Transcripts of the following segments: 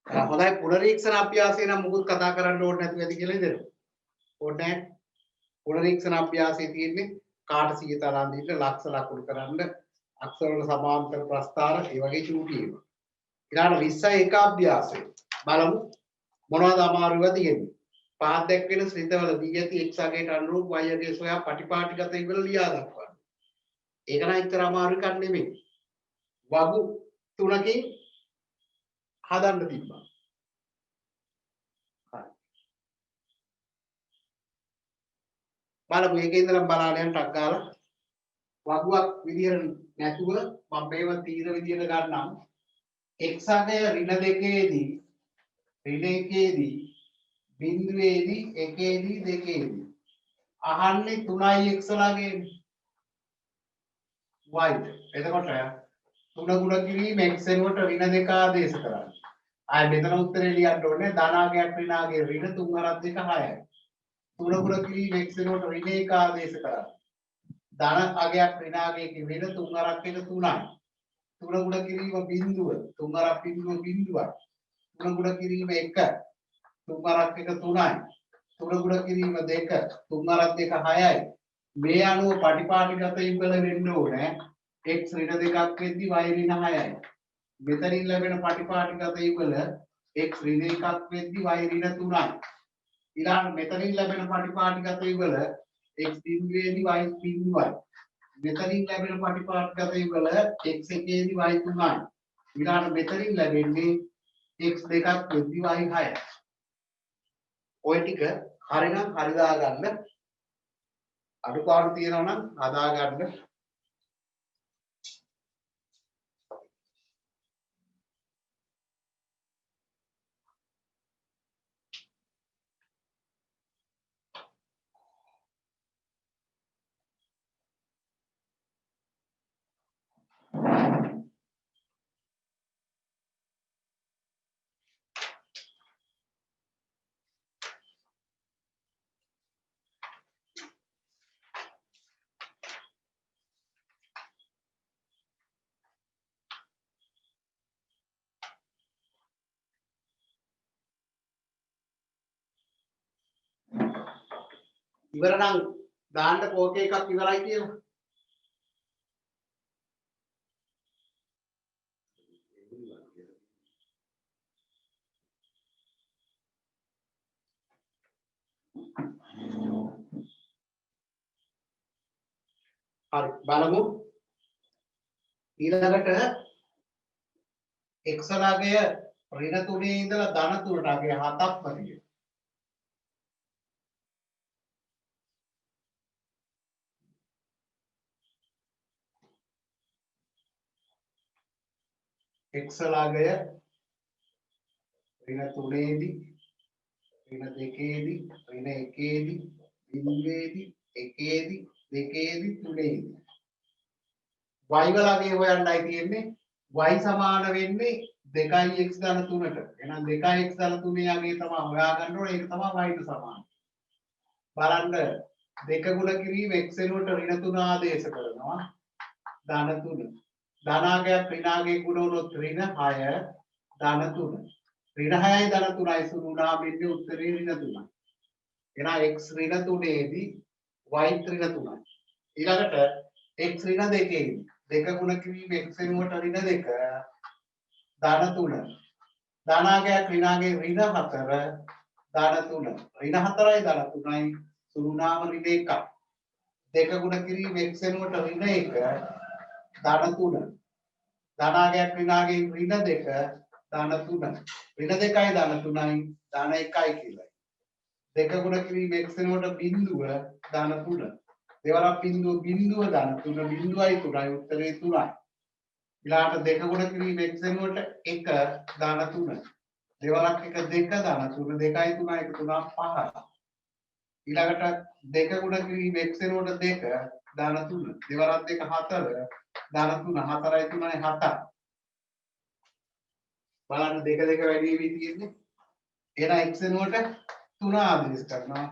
හොඳයි පුනරීක්ෂණ අභ්‍යාසය නම් මුකුත් කතා කරන්න ඕනේ නැතුව ඇති කියලා ඉතින්. ඕනේ නැහැ. පුනරීක්ෂණ අභ්‍යාසයේ තියෙන්නේ කාට 100 තරම් දීලා ලක්ෂ ලකුණු කරන්න අක්ෂර වල සමාන්තර ප්‍රස්ථාර ඒ වගේ චූටි ඒවා. ඊළඟ 20 එක අභ්‍යාසය. බලමු මොනවද අමාරුව තියෙන්නේ. පාත් දැක්වෙන ශ්‍රිතවල දී ඇති x අගයට අනුරූප y අගය සොයා පටිපාටිගත ඉවල ලියා දක්වන්න. ඒක නම් එච්චර අමාරු එකක් නෙමෙයි. වගු තුනකින් හදන්න තිබ්බා. හරි. බලමු මේකේ ඉඳලා බලන්න යන ටක් ගාලා වගුවක් විදියට නැතුව මම මේව තීර විදියට ගන්නම්. x අගය ඍණ දෙකේදී ඍණ එකේදී බිඳුවේදී එකේදී දෙකේදී අහන්නේ 3x ලාගේ y. එතකොට 3 ගුණ කිරීම x වෙනුවට ඍණ 2 ආදේශ කරන්න. ආයෙ මෙතන උත්තරේ ලියන්න ඕනේ ධනාගයක් ඍණාගේ ඍණ 3 හරක් 2 6යි. 3 ගුණ කිරීම x වෙනුවට ඍණ 1 ආදේශ කරන්න. ධන අගයක් ඍණාගේ ඍණ 3 හරක් 1 3යි. 3 ගුණ කිරීම බිඳුව 3 හරක් බිඳුව බිඳුවයි. 3 ගුණ කිරීම 1 3 හරක් 1 3යි. 3 ගුණ කිරීම 2 3 හරක් 2 6යි. මේ අනුව පටිපාටිගත යුගල වෙන්න ඕනේ x ඍණ 2ක් වෙද්දි y ඍණ 6යි. මෙතනින් ලැබෙන පටිපාටිගත යුගල x ඍණ 1ක් වෙද්දි y ඍණ 3යි. ඊළඟ මෙතනින් ලැබෙන පටිපාටිගත යුගල x බිඳුවේදී y බිඳුවයි. මෙතනින් ලැබෙන පටිපාටිගත යුගල x එකේදී y 3යි. ඊළඟ මෙතනින් ලැබෙන්නේ x දෙකක් වෙද්දි y 6යි. ඔය ටික හරිනම් හරි දාගන්න. අඩුපාඩු තියෙනවා නම් හදා ගන්න. ඉවර නම් දාන්න කෝක එකක් ඉවරයි කියලා. හරි බලමු ඊළඟට x අගය ඍණ 3 ඉඳලා ධන 3ට අගය 7ක් වගේ. x අගය ඍණ 3ේදී ඍණ 2ේදී ඍණ 1ේදී බිඳුවේදී එකේදී දෙකේදී තුනේදී y වලගේ හොයන්නයි තියෙන්නේ. y සමාන වෙන්නේ 2x ධන 3ට. එහෙනම් 2x ධන 3 යගේ තමයි හොයාගන්න ඕනේ. ඒක තමයි y ට සමාන. බලන්න දෙක ගුණ කිරීම x වෙනුවට ඍණ 3 ආදේශ කරනවා. ධන 3. ධනාගයක් ඍණාගේ ගුණ වුණොත් ඍණ 6 ධන 3. ඍණ 6යි ධන 3යි සුළු වුණාම එන්නේ උත්තරේ ඍණ 3යි. එහෙනම් x ඍණ 3ේදී y ඍණ 3යි. ඊළඟට x ඍණ 2ේදී දෙක ගුණ කිරීම x වෙනුවට ඍණ 2 ධන 3. ධනාගයක් ඍණාගේ ඍණ 4 ධන 3. ඍණ 4යි ධන 3යි සුළු වුණාම ඍණ 1යි. දෙක ගුණ කිරීම x වෙනුවට ඍණ 1 ධන 3. ධනාගයක් ඍණාගේ ඍණ 2 ධන 3. ඍණ 2යි ධන 3යි ධන 1යි කියලා. දෙක ගුණ කිරීම x වෙනුවට බිඳුව ධන 3. දෙවරක් බිඳුව බිඳුව ධන 3 බිඳුවයි 3යි උත්තරේ 3යි. ඊළාට දෙක ගුණ කිරීම x වෙනුවට 1 ධන 3. දෙවරක් 1 2 ධන 3 2යි 3යි 1 3 5යි. ඊළඟට දෙක ගුණ කිරීම x වෙනුවට 2 ධන 3. දෙවරක් 2 4 ධන 3 4යි 3යි 7යි. බලන්න දෙක දෙක වැඩි වෙවි තියෙන්නේ. එහෙනම් x වෙනුවට 3 ආදේශ කරනවා.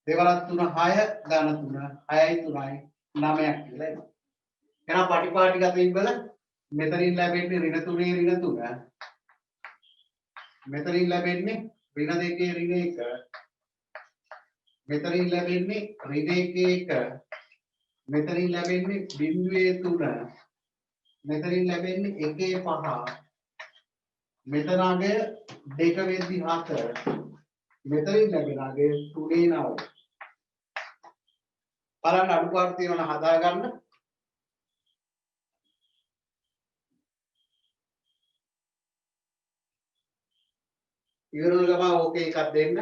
දෙවරක් 3 6 ධන 3 6යි 3යි 9ක් කියලා එනවා. එහෙනම් පටිපාටිගත ඉබ්බල මෙතනින් ලැබෙන්නේ ඍණ 3 ඍණ 3 මෙතනින් ලැබෙන්නේ ඍණ 2 ඍණ 1. මෙතනින් ලැබෙන්නේ ඍණ 1 1. මෙතනින් ලැබෙන්නේ බිංදුවේ 3. මෙතනින් ලැබෙන්නේ 1 5. මෙතන අගය 2 වෙද්දි 7. මෙතනින් ලැබෙන අගය 3 9. බලන්න අඩුපාඩු තියෙනවා හදා ගන්න. ඉවරන ගමන් ඕකේ එකක් දෙන්න.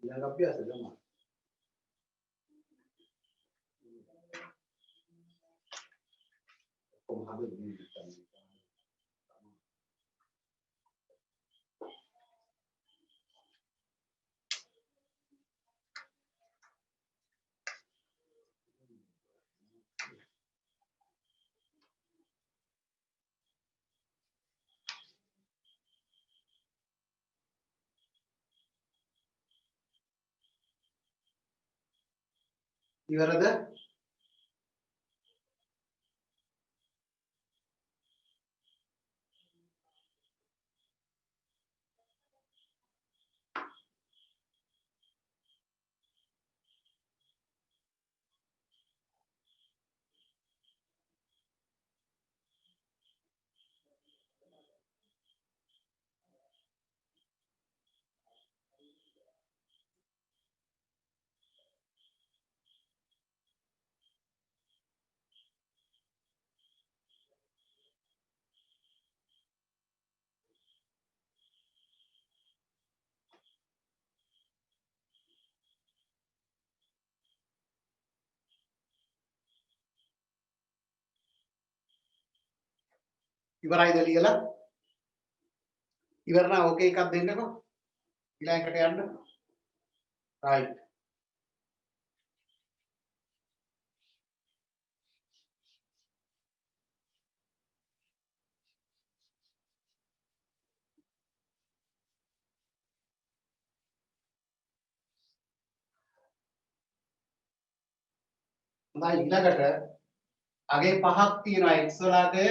ඊළඟ අභ්‍යාස ගමන්. කොහොමද හදන්නේ? ඉවරද? ඉවරයිද ලියලා? ඉවර නම් ඕකේ එකක් දෙන්නකෝ. ඊළඟට යන්න. right. හොඳයි ඊළඟට අගේ 5ක් තියෙනවා x වල අගය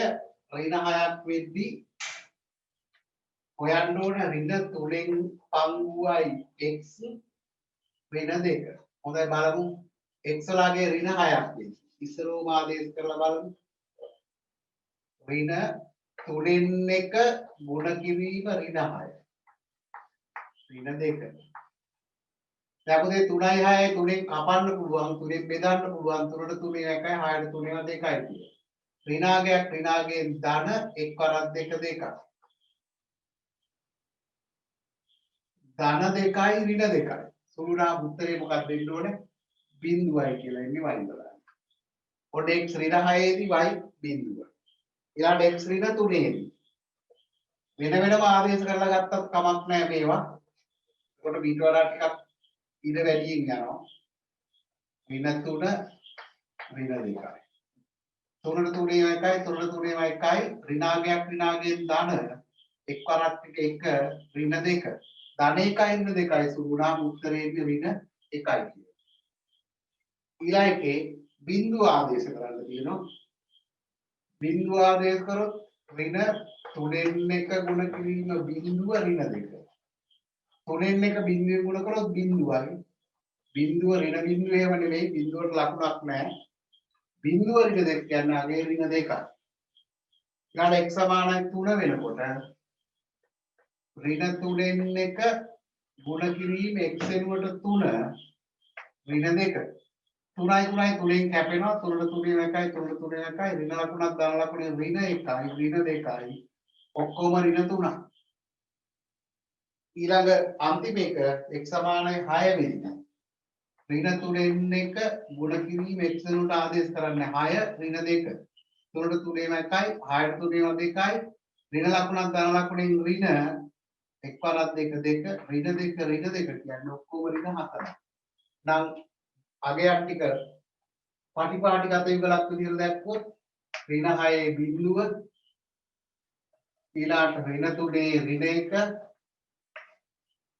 ඍණ 6ක් වෙද්දී හොයන්න ඕන ඍණ 3න් පංගුවයි x ඍණ 2. හොඳයි බලමු x වල අගය ඍණ 6ක් වෙද්දී ඉස්සරෝම ආදේශ කරලා බලමු. ඍණ 3න් 1 ගුණ කිරීම ඍණ 6. ඍණ 2. දැන් පුතේ 3යි 6යි 3න් කපන්න පුළුවන් 3න් බෙදන්න පුළුවන් 3ට 3 1යි 6ට 3 2යි කියලා. ඍණාගයක් ඍණාගයෙන් ධන එක් වරක් 2 2යි. ධන 2යි ඍණ 2යි. සුළුනා උත්තරේ මොකක්ද දෙන්න ඕනේ? බිඳුවයි කියලා එන්නේ වයින් බලන්න. ඔන්න x ඍණ 6 දී y බිඳුව. ඊළඟ x ඍණ 3 දී. වෙන වෙනම ආදේශ කරලා ගත්තත් කමක් නැහැ මේවා. ඒකට ඊට වඩා ටිකක් ඉර වැඩියෙන් යනවා. ඍණ 3 ඍණ 2යි. 3ට 3 1යි 3ට 3 1යි ඍණාගයක් ඍණාගයෙන් ධන එක් වරක් එක 1 ඍණ 2 ධන 1යි ඍණ 2යි සුළුනාම උත්තරේ ඍණ 1යි කියලා. ඊළඟේ බිංදුව ආදේශ කරන්න තියෙනවා. බිංදුව ආදේශ කරොත් ඍණ 3න් 1 ගුණ කිරීම බිංදුව ඍණ 2. 3න් 1 බිංදුවෙන් ගුණ කරොත් බිංදුවයි. බිංදුව ඍණ බිංදුව එහෙම නෙවෙයි බිංදුවට ලකුණක් නැහැ. බිංදුව ඍණ 2 කියන්නේ අගේ ඍණ 2යි. ඊළඟ x සමානයි 3 වෙනකොට ඍණ 3න් 1 ගුණ කිරීම x වෙනුවට 3 ඍණ 2. 3යි 3යි 3න් කැපෙනවා 3ට 3 1යි 3ට 3 1යි ඍණ ලකුණක් ධන ලකුණේ ඍණ 1යි ඍණ 2යි ඔක්කොම ඍණ 3යි. ඊළඟ අන්තිම එක x සමානයි 6 වෙනිදා. ඍණ 3න් 1 ගුණ කිරීම x වෙනුවට ආදේශ කරන්නේ 6 ඍණ 2. 3ට 3 1යි 6ට 3 2යි ඍණ ලකුණක් ධන ලකුණෙන් ඍණ එක් වරක් 2 2 ඍණ 2 ඍණ 2 කියන්නේ ඔක්කොම ඍණ 4යි. නම් අගයන් ටික පටිපාටිගත යුගලක් විදිහට දැක්කොත් ඍණ 6 බිඳුව ඊළාට ඍණ 3 ඍණ 1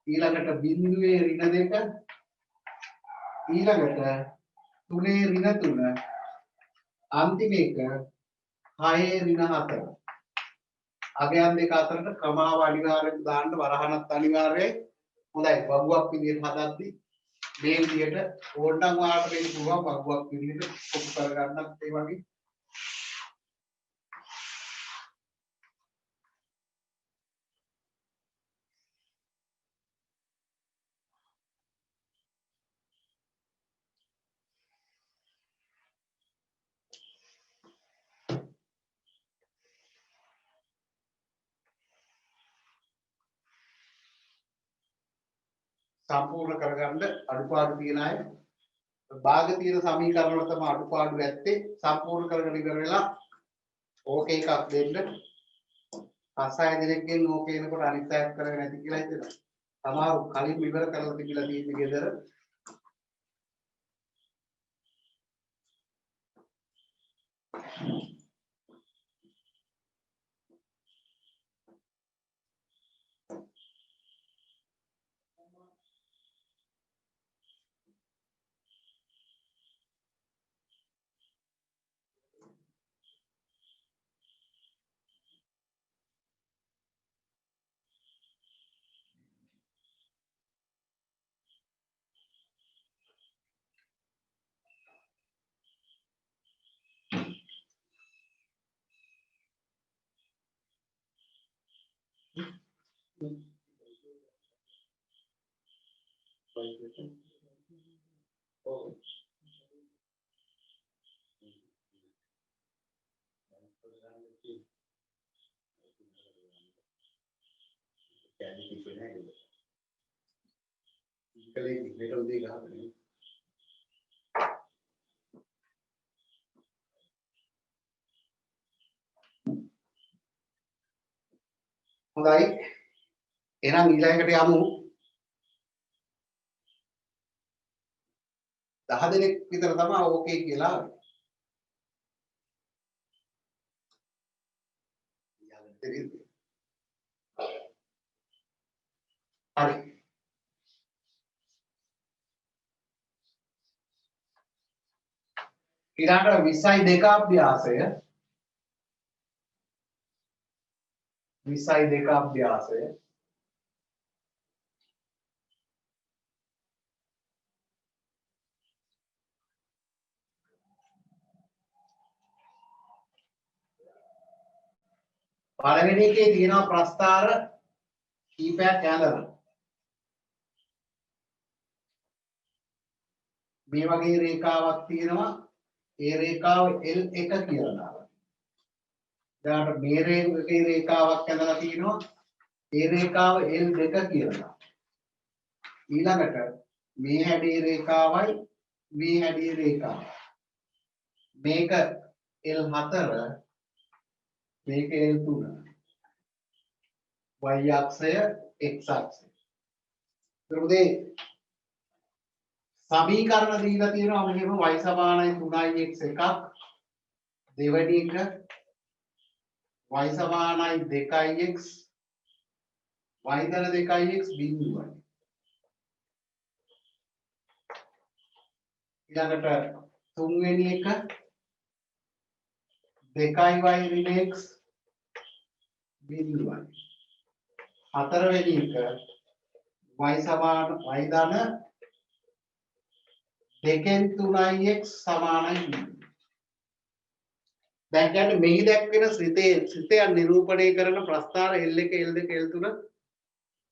ඊළඟට බිඳුවේ ඍණ 2 ඊළඟට 3 ඍණ 3 අන්තිම එක 6 ඍණ 4 අගයන් දෙක අතරට ක්‍රමාව අනිවාර්යෙන් දාන්න වරහනත් අනිවාර්යයි හොඳයි වගුවක් විදිහට හදද්දි මේ විදිහට ඕනනම් වාට වෙන්න පුළුවන් වගුවක් විදිහට කොපි කරගන්නත් ඒ වගේ සම්පූර්ණ කරගන්න අඩුපාඩු තියෙන අය භාග තියෙන සමීකරණ වල තමයි අඩුපාඩු ඇත්තේ සම්පූර්ණ කරගෙන ඉවර වෙලා ඕකේ එකක් දෙන්න පස්සය දෙනෙක්ගෙන් ඕකේ එනකොට අනිත් අයත් කරගෙන නැති කියලා හිතෙනවා සමහරව කලින් ඉවර කරලා තිබිලා තියෙන්නේ ගෙදර හොඳයි එහෙනම් ඊළඟට යමු 10 දෙනෙක් විතර තමයි ඕකේ කියලා හරි ඊළඟට 22 අභ්‍යාසය 22 අභ්‍යාසය පළවෙනි එකේ තියෙනවා ප්‍රස්ථාර කීපයක් ඇඳලා මේ වගේ රේඛාවක් තියෙනවා ඒ රේඛාව L1 කියලා දාලා. ඊළඟට මේ රේඛාවක් ඇඳලා තියෙනවා ඒ රේඛාව L2 කියලා දාලා. ඊළඟට මේ හැඩේ රේඛාවයි මේ හැඩේ රේඛාවයි. මේක L4 මේක L3. y අක්ෂය x අක්ෂය. ඊට සමීකරණ දීලා තියෙනවා මෙහෙම y සමානයි 3x එකක් දෙවෙනි එක y සමානයි 2x y ධන 2x බිඳුවයි ඊළඟට තුන්වෙනි එක 2y ඍණ x බිඳුවයි හතරවෙනි එක y සමාන y ධන 2න් 3x සමානයි දැන් කියන්නේ මෙහි දැක්වෙන ශ්‍රිතයන් නිරූපණය කරන ප්‍රස්ථාර L1 L2 L3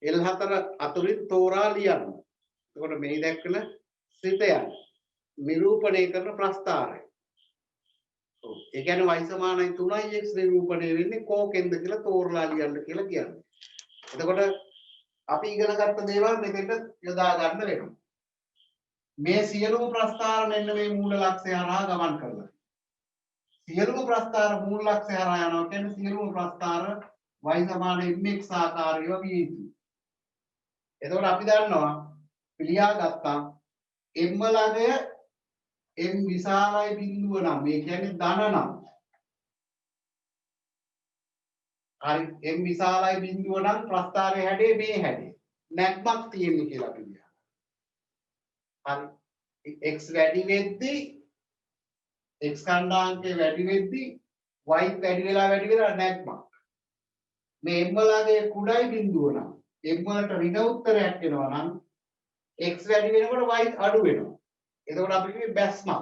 L4 අතුරින් තෝරා ලියන්න. එතකොට මෙහි දැක්වෙන ශ්‍රිතයන් නිරූපණය කරන ප්‍රස්ථාරය. ඔව්. ඒ කියන්නේ y සමානයි 3x නිරූපණය වෙන්නේ කෝකෙන්ද කියලා තෝරලා ලියන්න කියලා කියන්නේ. එතකොට අපි ඉගෙන ගත්ත දේවල් මෙතෙන්ට යොදා ගන්න වෙනවා. මේ සියලුම ප්‍රස්ථාර මෙන්න මේ මූල ලක්ෂ්‍ය හරහා ගමන් කරනවා. සියලුම ප්‍රස්ථාර මූල ලක්ෂ්‍ය හරහා යනවා කියන්නේ සියලුම ප්‍රස්ථාර y සමාන mx ආකාරයව විය යුතුයි. එතකොට අපි දන්නවා පිළියා ගත්තා m ළඟය m විශාලයි බිඳුව නම් මේ කියන්නේ ධන නම් හරි m විශාලයි බිඳුව නම් ප්‍රස්ථාරයේ හැඩය මේ හැඩය. නැග්මක් තියෙන්නේ කියලා අපි කියනවා. හරි x වැඩි වෙද්දී x ඛණ්ඩාංකය වැඩි වෙද්දී y වැඩි වෙලා නැග්මක්. මේ m වලගේ කුඩායි බිඳුව නම් m වලට ඍණ උත්තරයක් එනවා නම් x වැඩි වෙනකොට y අඩු වෙනවා. එතකොට අපි කිව්වේ බැස්මක්.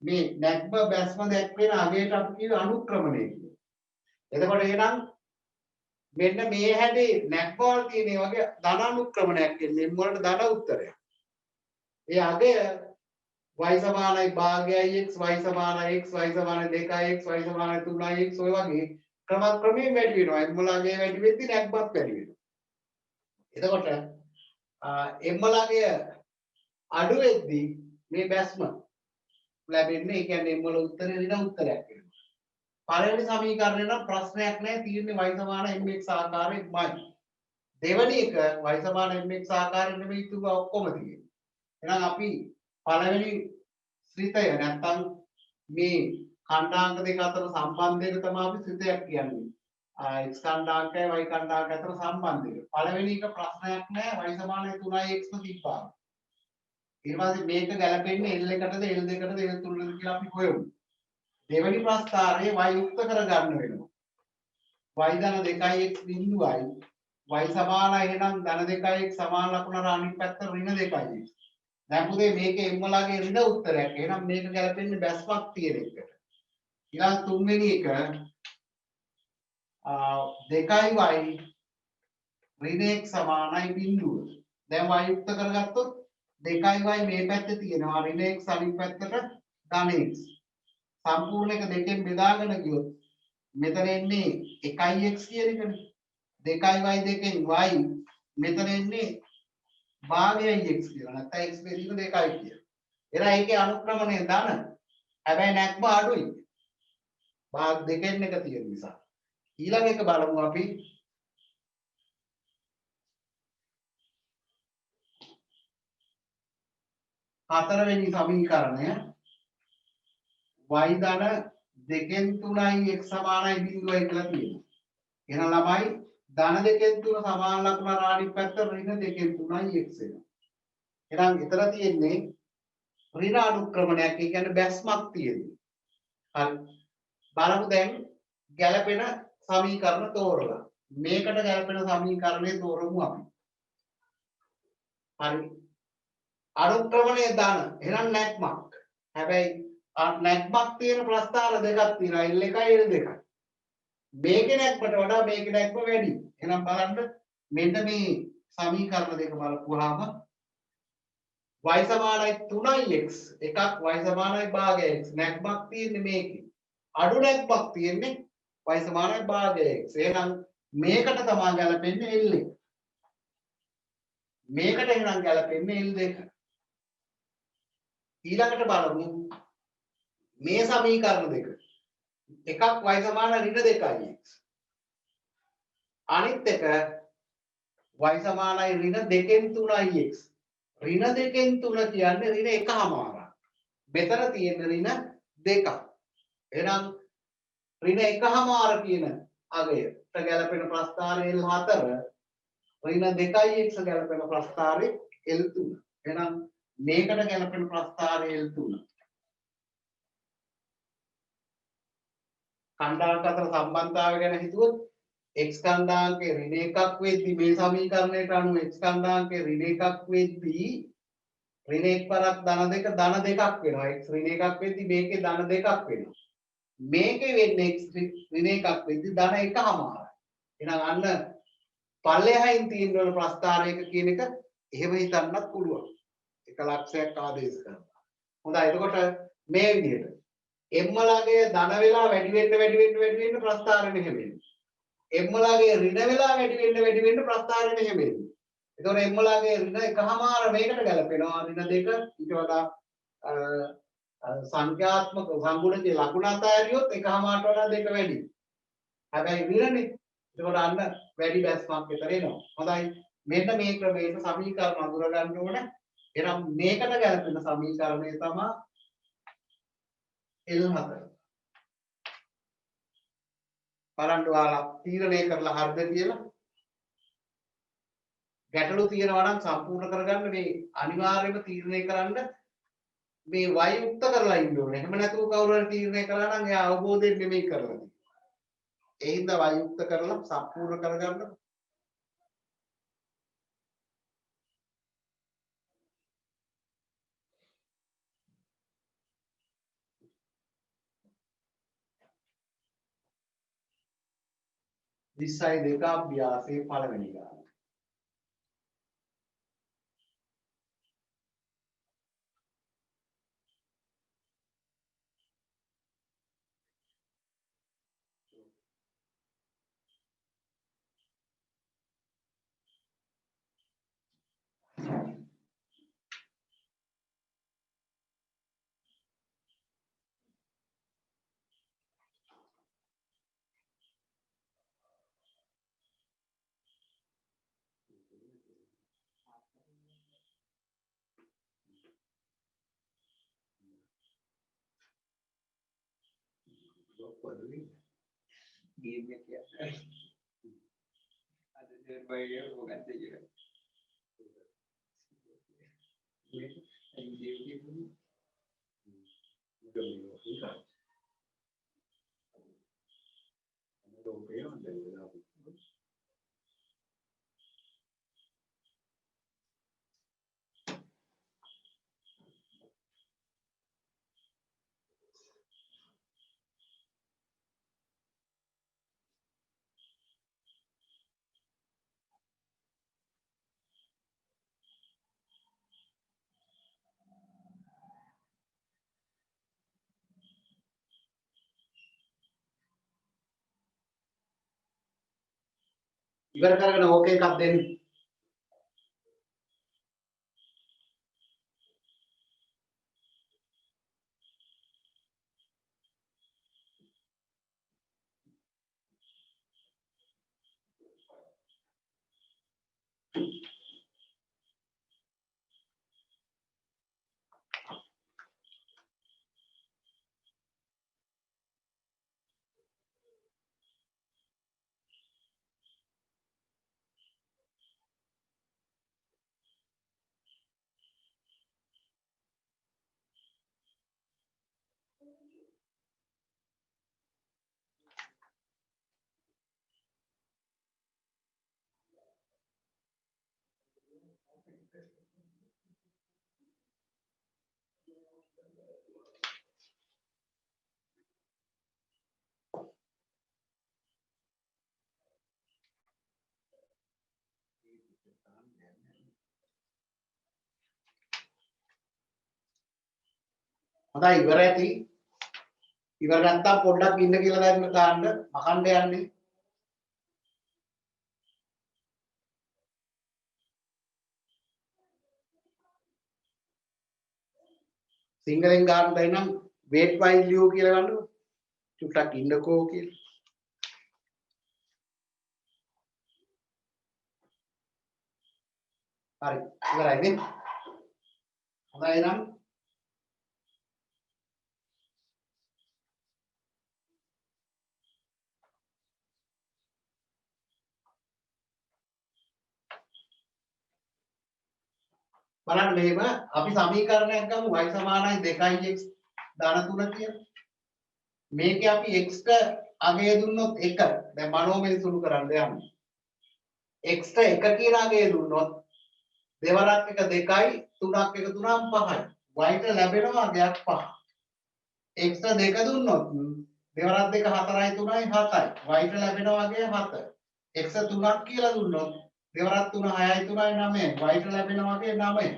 මේ නැග්ම බැස්ම දැක්වෙන අගයට අපි කිව්වේ අනුක්‍රමණය කියලා. එතකොට එහෙනම් මෙන්න මේ හැඩේ නැග්ම වල තියෙන මේ වගේ ධන අනුක්‍රමණයක් එන්නේ m වලට ධන උත්තරයක්. ඒ අගය y සමානයි භාගයයි x y සමානයි x y සමානයි 2x y සමානයි 3x ඔය වගේ ක්‍රමයෙන් වැඩි වෙනවා. m වලගේ වැඩි වෙද්දි නැග්මත් වැඩි වෙනවා. එතකොට m වලගේ අඩු වෙද්දි මේ බැස්ම ලැබෙන්නේ ඒ කියන්නේ m වල උත්තරේ ඍණ උත්තරයක් වෙනවා. පළවෙනි සමීකරණය නම් ප්‍රශ්නයක් නැහැ තියෙන්නේ y සමාන mx ආකාරයෙන්මයි. දෙවෙනි එක y සමාන mx ආකාරයෙන් නෙමෙයි තුක ඔක්කොම තියෙන්නේ. එහෙනම් අපි පළවෙනි ශ්‍රිතය නැත්තම් මේ ඛණ්ඩාංක දෙක අතර සම්බන්ධයක තමයි අපි ශ්‍රිතයක් කියන්නේ. x ඛණ්ඩාංකයයි y ඛණ්ඩාංකය අතර සම්බන්ධය. පළවෙනි එක ප්‍රශ්නයක් නැහැ y සමාන 3x ම තිබ්බා. ඊට පස්සේ මේක ගැලපෙන්නේ L එකටද L දෙකටද L තුනටද කියලා අපි හොයමු. දෙවෙනි ප්‍රස්ථාරයේ y යුක්ත කරගන්න වෙනවා. y ධන 2x බිඳුවයි y සමානයි එහෙනම් ධන 2x සමාන ලකුණ අනිත් පැත්ත ඍණ 2x. දැන් පුතේ මේකේ m වලගේ ඍණ උත්තරයක්. එහෙනම් මේක ගැලපෙන්නේ බැස්මක් තියෙන එකට. ඊළඟ තුන්වෙනි එක 2y ඍණ x සමානයි බිඳුව. දැන් y යුක්ත කරගත්තොත් 2y මේ පැත්තේ තියෙනවා ඍණ x අනිත් පැත්තට ධන x. සම්පූර්ණ එක දෙකෙන් බෙදාගෙන ගියොත් මෙතන එන්නේ 1x කියන එකනේ. 2y දෙකෙන් y මෙතන එන්නේ භාගයයි x කියලා. නැත්නම් x බෙදීම 2යි කියලා. එහෙනම් ඒකේ අනුක්‍රමණය ධන. හැබැයි නැක්ම අඩුයි. භාග දෙකෙන් එක තියෙන නිසා. ඊළඟ එක බලමු අපි. හතරවෙනි සමීකරණය y ධන 2න් 3යි x සමානයි බිඳුවයි කියලා තියෙනවා. එහෙනම් ළමයි ධන 2න් 3 සමාන ලකුණ අනිත් පැත්ත ඍණ 2න් 3යි x වෙනවා. එහෙනම් ඊතර තියෙන්නේ ඍණ අනුක්‍රමණයක්. ඒ කියන්නේ බැස්මක් තියෙනවා. හරි. බලමු දැන් ගැළපෙන සමීකරණ තෝරලා. මේකට ගැළපෙන සමීකරණය තෝරමු අපි. හරි. අනුක්‍රමණය ධන. එහෙනම් නැග්මක්. හැබැයි නැග්මක් තියෙන ප්‍රස්ථාර දෙකක් තියෙනවා. L එකයි L දෙකයි. මේකේ නැග්මට වඩා මේකේ නැග්ම වැඩි. එහෙනම් බලන්න මෙන්න මේ සමීකරණ දෙක බලපුවාම y සමානයි 3x එකක් y සමානයි භාගය x නැග්මක් තියෙන්නේ මේකේ. අඩු නැග්මක් තියෙන්නේ y සමානයි භාගය x. එහෙනම් මේකට තමයි ගැලපෙන්නේ L එක. මේකට එහෙනම් ගැලපෙන්නේ L දෙක. ඊළඟට බලමු මේ සමීකරණ දෙක. එකක් y සමාන ඍණ 2x. අනිත් එක y සමානයි ඍණ 2න් 3ix. ඍණ 2න් 3 කියන්නේ ඍණ 1/2. මෙතන තියෙන ඍණ 2ක්. එහෙනම් ඍණ 1/2 කියන අගයට ගැලපෙන ප්‍රස්ථාරය L4 ඍණ 2ix ගැලපෙන ප්‍රස්ථාරය L3. එහෙනම් මේකට ගැලපෙන ප්‍රස්ථාරය L3. ඛණ්ඩාංක අතර සම්බන්ධතාවය ගැන හිතුවොත් x ඛණ්ඩාංකයේ ඍණ 1ක් වෙද්දී මේ සමීකරණයට අනුව x ඛණ්ඩාංකයේ ඍණ 1ක් වෙද්දී ඍණ 1 පරක් ධන 2 ධන 2ක් වෙනවා. x ඍණ 1ක් වෙද්දී මේකේ ධන 2ක් වෙනවා. මේකේ වෙන්නේ x ඍණ 1ක් වෙද්දී ධන 1/2. එහෙනම් අන්න පල්ලෙහායින් තියෙන වල ප්‍රස්ථාරයක කියන එක එහෙම හිතන්නත් පුළුවන්. 1 ලක්ෂයක් ආදේශ කරනවා. හොඳයි. එතකොට මේ විදිහට m වලගේ ධන වෙලා වැඩි වෙන්න ප්‍රස්ථාරය මෙහෙම වෙනවා. m වලගේ ඍණ වෙලා වැඩි වෙන්න ප්‍රස්ථාරය මෙහෙම වෙනවා. එතකොට m වලගේ ඍණ 1/2 මේකට ගැලපෙනවා. ඍණ 2 ඊට වඩා සංඛ්‍යාත්මක සංගුණකේ ලකුණ අතහැරියොත් 1/2ට වඩා 2 වැඩි. හැබැයි ඍණනේ. එතකොට අන්න වැඩි බැස්මක් විතර එනවා. හොඳයි. මෙන්න මේ ක්‍රමයට සමීකරණ අඳුර ගන්න ඕනේ. එහෙනම් මේකට ගැලපෙන සමීකරණය තමයි L4. බලන්න ඔයාලා තීරණය කරලා හරිද කියලා. ගැටලු තියෙනවා නම් සම්පූර්ණ කරගන්න මේ අනිවාර්යයෙන්ම තීරණය කරන්න මේ වයුක්ත කරලා ඉන්න ඕනේ. එහෙම නැතුව කවුරු හරි තීරණය කළා නම් එයා අවබෝධයෙන් නෙමෙයි කරලා තියෙන්නේ. ඒ හින්දා වයුක්ත කරලා සම්පූර්ණ කරගන්න. විස්සයි දෙක අභ්‍යාසයේ පළවෙනි ගාන. गेम में क्या ada dari bayar bukan saja ඉවර කරගෙන ඕකේ එකක් දෙන්න. හොඳයි ඉවර ඇති. ඉවර නැත්තම් පොඩ්ඩක් ඉන්න කියලා දැන් දාන්න මකන්න යන්නේ. සිංහලෙන් ගන්න බැරි නම් wait while you කියලා ගන්නකො. චුට්ටක් ඉන්නකෝ කියලා. හරි ඉවරයි නේ. හොඳයි නම් බලන්න මෙහෙම අපි සමීකරණයක් ගමු y සමානයි 2x ධන 3 කියලා. මේකේ අපි x ට අගය දුන්නොත් 1. දැන් මනෝමය සුළු කරන්න යන්නේ. x ට 1 කියන අගය දුන්නොත් දෙවරක් එක 2යි 3ක් එකතු වුණාම 5යි. y ට ලැබෙනවා අගයක් 5. x ට 2 දුන්නොත් දෙවරක් 2 4යි 3යි 7යි. y ට ලැබෙනවා අගය 7. x 3ක් කියලා දුන්නොත් දෙවරක් 3 6යි 3යි 9යි. y ට ලැබෙනවා අගය 9යි.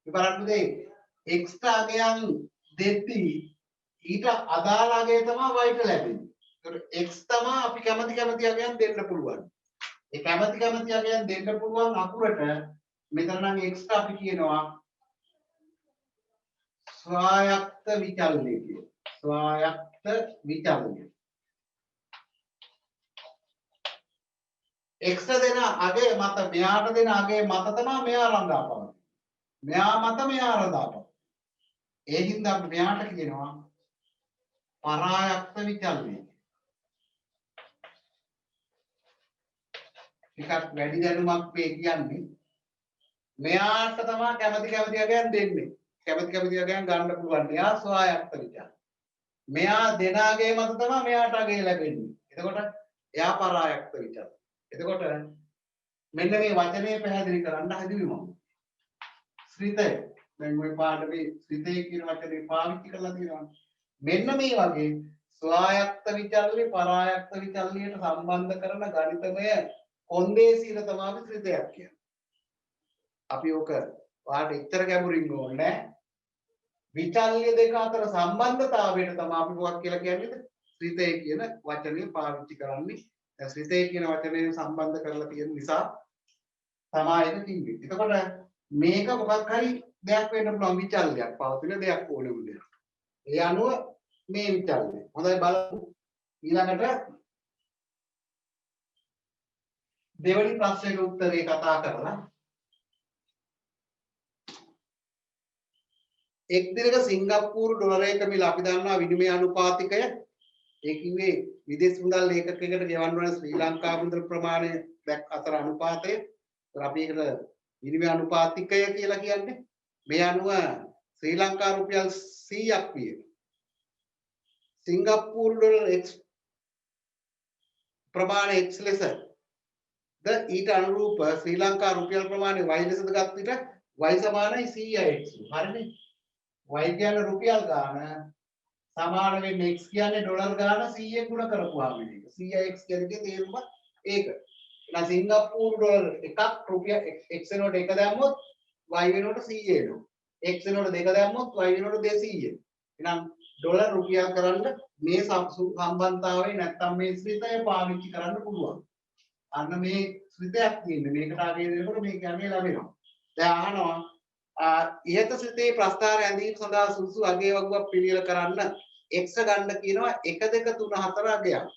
ඉවරක් දෙයි x ට අගයන් දෙද්දී ඊට අදාළ අගය තමයි y ට ලැබෙන්නේ. ඒතකොට x තමයි අපි කැමති අගයන් දෙන්න පුළුවන්. ඒ කැමති අගයන් දෙන්න පුළුවන් අකුරට මෙතන නම් x ට අපි කියනවා ස්වායක්ත විචලනය කියලා. ස්වායක්ත විචලනය. x දෙන අගය මත මෙයාට දෙන අගය මත තමයි මෙයා රඳාපවතින්නේ. මෙයා මත මෙයා රඳාපවතින්නේ. ඒ හින්දා අපි මෙයාට කියනවා පරායක්ත විචලනය. ටිකක් වැඩි දැනුමක් මේ කියන්නේ. මෙයාට තමයි කැමති වගයන් දෙන්නේ. කැමති වගයන් ගන්න පුළුවන්. එයා ස්වායත්ත විචාර. මෙයා දෙනාගේ මත තමයි මෙයාට අගේ ලැබෙන්නේ. එතකොට එයා පරායත්ත විචාර. එතකොට මෙන්න මේ වචනේ පැහැදිලි කරන්න හදුවේ මම. ශ්‍රිතය. දැන් ওই පාඩමේ ශ්‍රිතය කියන වචනේ පාවිච්චි කරලා තියෙනවා. මෙන්න මේ වගේ ස්වායත්ත විචල්ලි පරායත්ත විචල්ලියට සම්බන්ධ කරන ගණිතමය කොන්දේසියට තමයි ශ්‍රිතයක් කියන්නේ. අපි ඔක වාට එච්චර ගැඹුරින් ඕනේ නැහැ. විචල්්‍ය දෙක අතර සම්බන්ධතාවයට තමයි අපි මොකක් කියලා කියන්නේ ශ්‍රිතය කියන වචනේ පාවිච්චි කරන්නේ. දැන් ශ්‍රිතය කියන වචනේ සම්බන්ධ කරලා තියෙන නිසා තමයි ඒක කිව්වේ. එතකොට මේක මොකක් හරි දෙයක් වෙන්න පුළුවන් විචල්්‍යයක් පවතින දෙයක් ඕනෙම දෙයක්. ඒ අනුව මේ විචල්්‍ය. හොඳයි බලමු. ඊළඟට දෙවනි ප්‍රශ්නෙට උත්තරේ කතා කරලා එක් දිනක සිංගප්පූරු ඩොලරයක මිල අපි දන්නවා විනිමය අනුපාතිකය ඒ කිව්වේ විදේශ මුදල් ඒකකයකට ගෙවන්න ඕන ශ්‍රී ලංකා මුදල් ප්‍රමාණය අතර අනුපාතය. අපි ඒකට විනිමය අනුපාතිකය කියලා කියන්නේ. මේ අනුව ශ්‍රී ලංකා රුපියල් 100ක් විය. සිංගප්පූරු ඩොලර් x ප්‍රමාණය x ලෙස ද ඊට අනුරූප ශ්‍රී ලංකා රුපියල් ප්‍රමාණය y ලෙසද ගත් විට y සමානයි 100x. හරිනේ. y කියන්නේ රුපියල් ගාන සමාන වෙන්නේ x කියන්නේ ඩොලර් ගාන 100 ගුණ කරපුවාම මේක 100x කියන්නේ තේරුම ඒක. එහෙනම් සිංගප්පූරු ඩොලර් එකක් රුපියල් x වෙනකොට 1 දැම්මොත් y වෙනකොට 100 එනවා. x වෙනකොට 2 දැම්මොත් y වෙනකොට 200. එහෙනම් ඩොලර් රුපියල් කරන්න මේ සම්බන්ධතාවය නැත්තම් මේ ශ්‍රිතය පාවිච්චි කරන්න පුළුවන්. අන්න මේ ශ්‍රිතයක් තියෙන්නේ. මේකට ආගේ දෙනකොට මේක යන්නේ ලැබෙනවා. දැන් අහනවා ඉහත ශ්‍රිතේ ප්‍රස්ථාර ඇඳීම සඳහා සුදුසු අගේ වගුවක් පිළියෙල කරන්න x ගන්න කියනවා 1 2 3 4 අගයක්.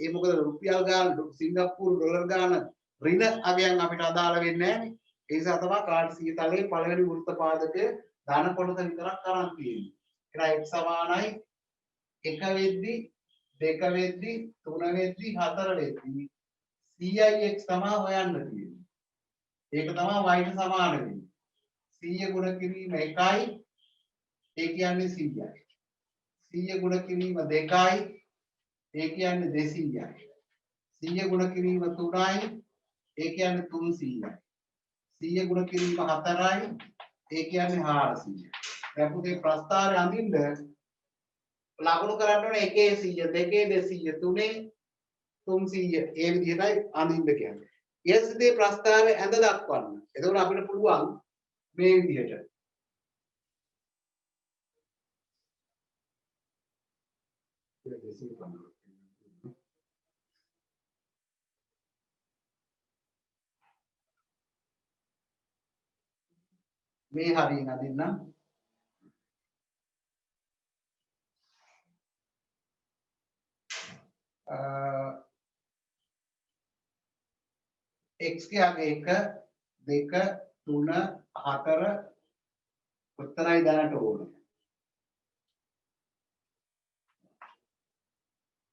ඒ මොකද රුපියල් ගාන සිංගප්පූරු ඩොලර් ගාන ඍණ අගයන් අපිට අදාළ වෙන්නේ නැහැ. ඒ නිසා තමයි කාඩ් සියතලයේ පළවෙනි වෘත්ත පාදකයේ ධන කොටස විතරක් අරන් තියෙන්නේ. එහෙනම් x සමානයි 1 වෙද්දි 2 වෙද්දි 3 වෙද්දි 4 වෙද්දි CIX තමයි හොයන්න තියෙන්නේ. ඒක තමයි y ට සමාන වෙන්නේ. 100 ගුණ කිරීම 1යි ඒ කියන්නේ 100යි. 100 ගුණ කිරීම 2යි ඒ කියන්නේ 200යි. 100 ගුණ කිරීම 3යි ඒ කියන්නේ 300යි. 100 ගුණ කිරීම 4යි ඒ කියන්නේ 400යි. දැන් පුතේ ප්‍රස්ථාරය අඳින්න ලකුණු කරන්න ඕනේ 1 100 2 200 3 300 ඒ විදිහටයි අඳින්න කියන්නේ. ඊයේදී ප්‍රස්ථාරය ඇඳ දක්වන්න. එතකොට අපිට පුළුවන් මේ විදිහට මේ හරියට අදින්නම්. x කියන්නේ 1 2 3 4 උත්තරයි දැනට ඕන.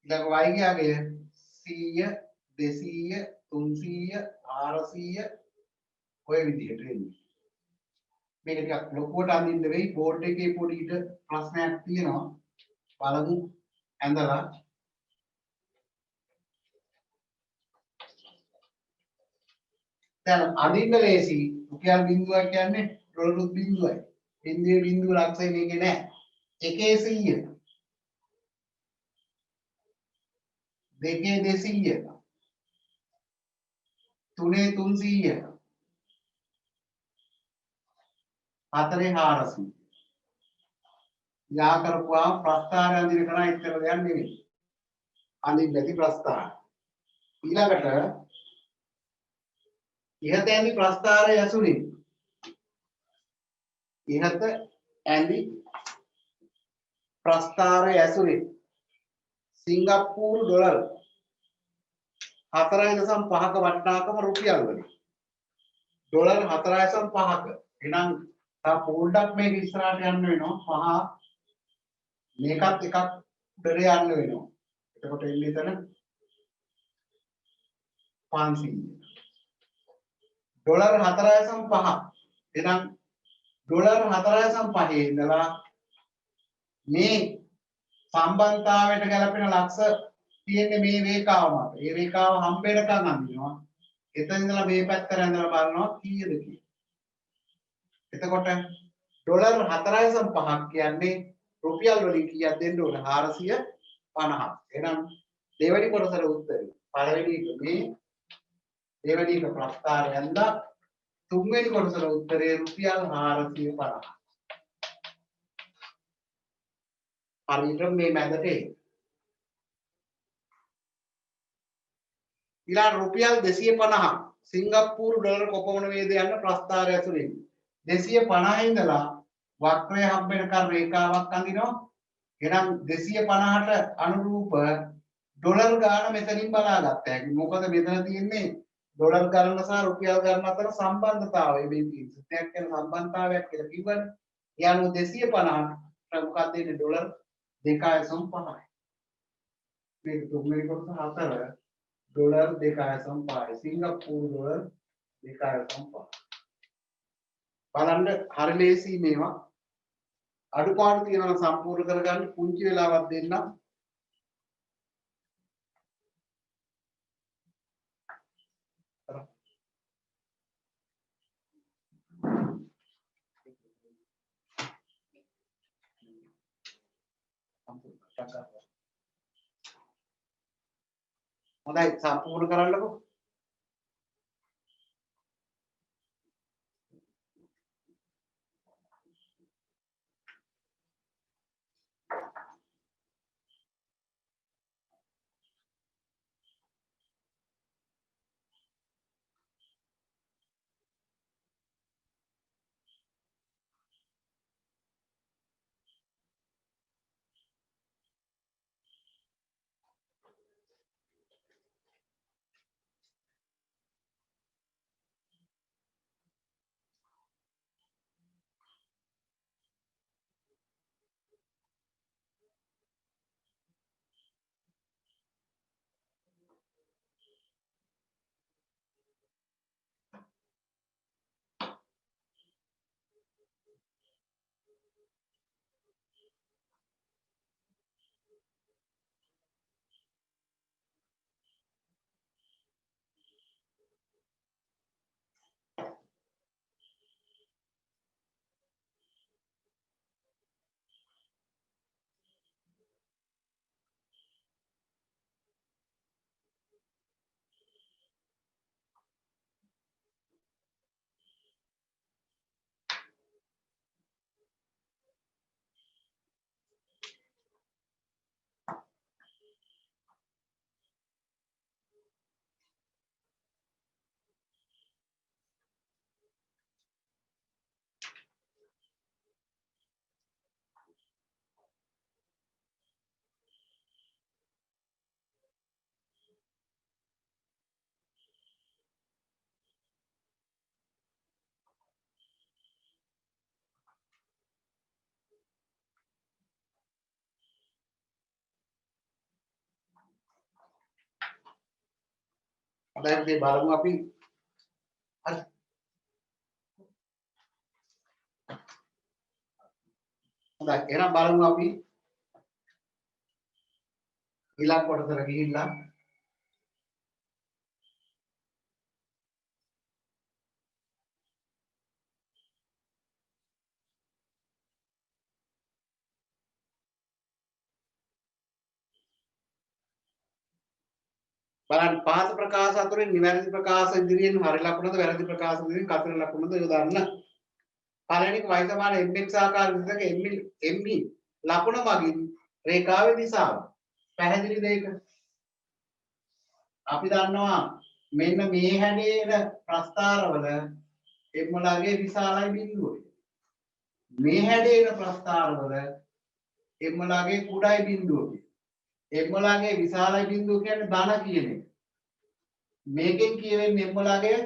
ඊළඟ y කියන්නේ 100 200 300 400 ඔය විදිහට එන්නේ. මේක ටිකක් ලොකුවට අඳින්න වෙයි. බෝඩ් එකේ පොඩි ඉත ප්‍රශ්නයක් තියෙනවා. බලමු ඇඳලා දැන් අඳින්න ලේසි. රුපියල් බිඳුවක් කියන්නේ ඩොලරුත් බිඳුවයි. බිඳුවේ බිඳුව ලක්ෂය මේකේ නෑ. 1 100 2 200 3 300 4 400 යා කරපුවාම ප්‍රස්ථාරය අඳින කරා එච්චර දෙයක් නෙවෙයි. අඳින්න නැති ප්‍රස්ථාර. ඊළඟට ඉහත ඇඳි ප්‍රස්ථාරය ඇසුරින් ඉහත ඇඳි ප්‍රස්ථාරය ඇසුරින් සිංගප්පූරු ඩොලර් 4.5ක වටිනාකම රුපියල් වලින් ඩොලර් 4.5ක එහෙනම් තා පොඩ්ඩක් මේක ඉස්සරහට යන්න වෙනවා 5 මේකත් එකක් උඩට යන්න වෙනවා එතකොට එන්නේ එතන 500 ඩොලර් 4.5 එහෙනම් ඩොලර් 4.5 ඉඳලා මේ සම්බන්ධතාවයට ගැලපෙන ලක්ෂ තියෙන්නේ මේ රේඛාව මත. මේ රේඛාව හම්බෙන්නකම් අඳිනවා. එතන ඉඳලා මේ පැත්තට ඇඳලා බලනවා කීයද කියලා. එතකොට ඩොලර් 4.5ක් කියන්නේ රුපියල් වලින් කීයක් දෙන්න ඕන? 450. එහෙනම් දෙවෙනි කොටසට උත්තරේ. පළවෙනි එක මේ දෙවෙනි එක ප්‍රස්තාරය ඇඳලා තුන්වෙනි කොටසට උත්තරේ රුපියල් 450. හරියට මේ මැදට එයි. ඊළඟ රුපියල් 250 සිංගප්පූරු ඩොලර් කොපමණ වේද යන ප්‍රස්තාරය ඇතුළේ 250 ඉඳලා වක්‍රය හම්බෙනකන් රේඛාවක් අඳිනවා. එහෙනම් 250ට අනුරූප ඩොලර් ගාණ මෙතනින් බලාගත්තා. මොකද මෙතන තියෙන්නේ ඩොලර් ගණන සහ රුපියල් ගණන අතර සම්බන්ධතාවය මේ තියෙන. සත්‍යයක් කියන සම්බන්ධතාවයක් කියලා කිව්වනේ. ඒ අනුව 250ට මොකක්ද දෙන්නේ ඩොලර් 2.5යි. මේක තුන්වෙනි කොටස 4 ඩොලර් 2.5යි. සිංගප්පූරු ඩොලර් 2.5. බලන්න හරි ලේසි මේවා. අඩුපාඩු තියෙනවා සම්පූර්ණ කරගන්න පුංචි වෙලාවක් දෙන්න. හොඳයි සම්පූර්ණ කරන්නකෝ. දැන් මේ බලමු අපි හරි හොඳයි එහෙනම් බලමු අපි ඊළඟ කොටසට ගිහිල්ලා බලන්න පහත ප්‍රකාශ අතරින් නිවැරදි ප්‍රකාශ ඉදිරියෙන් හරි ලකුණද වැරදි ප්‍රකාශ ඉදිරියෙන් කතර ලකුණද යොදන්න. පළවෙනි එක y සමාන mx ආකාර විදිහක m ලකුණ මගින් රේඛාවේ දිශාව. පැහැදිලිද ඒක? අපි දන්නවා මෙන්න මේ හැඩේන ප්‍රස්ථාරවල m ලාගේ විශාලයි බිඳුව. මේ හැඩේන ප්‍රස්ථාරවල m ලාගේ කුඩායි බිඳුව. m ලාගේ විශාලයි බිඳුව කියන්නේ ධන කියන එක. මේකෙන් කියවෙන්නේ m ලාගේ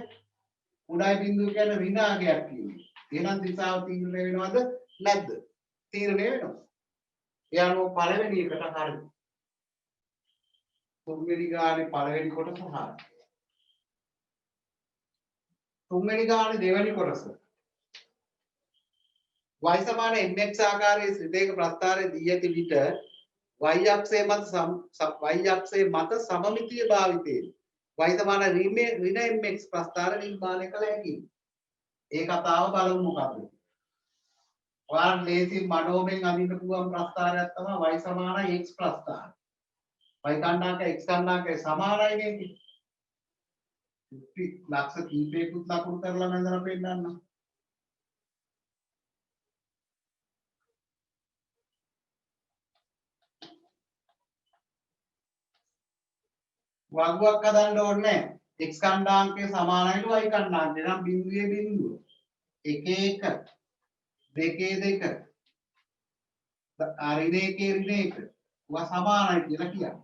කුඩායි බිඳුව කියන්නේ ඍණාගයක් කියන්නේ. එහෙනම් දිශාව තීරණය වෙනවද නැද්ද? තීරණය වෙනවා. ඒ අනුව පළවෙනි එකට හරියි. තුන්වෙනි ගානේ පළවෙනි කොටස හරියි. තුන්වෙනි ගානේ දෙවෙනි කොටස. y සමාන mx ආකාරයේ ශ්‍රිතයක ප්‍රස්ථාරය දී ඇති විට y අක්ෂයේ මත සමමිතිය භාවිතයෙන් y සමාන ඍණ mx ප්‍රස්ථාර නිර්මාණය කළ හැකියි. ඒ කතාව බලමු මොකක්ද? ඔයාලට ලේසි මනෝමයෙන් අඳින්න පුළුවන් ප්‍රස්ථාරයක් තමයි y සමාන x ප්‍රස්ථාර. y කණ්ඩාංක x කණ්ඩාංකය සමානයි නේද? ලක්ෂ කීපයකට ලකුණු කරලා මම පෙන්නන්න. වගුවක් හදන්න ඕනේ x කණ්ඩාංකය සමානයිලු y කණ්ඩාංකය. නම් බිඳුවේ බිඳුව 1 1 2 2 ඍණ 1 ඍණ 1 වා සමානයි කියලා කියන්නේ.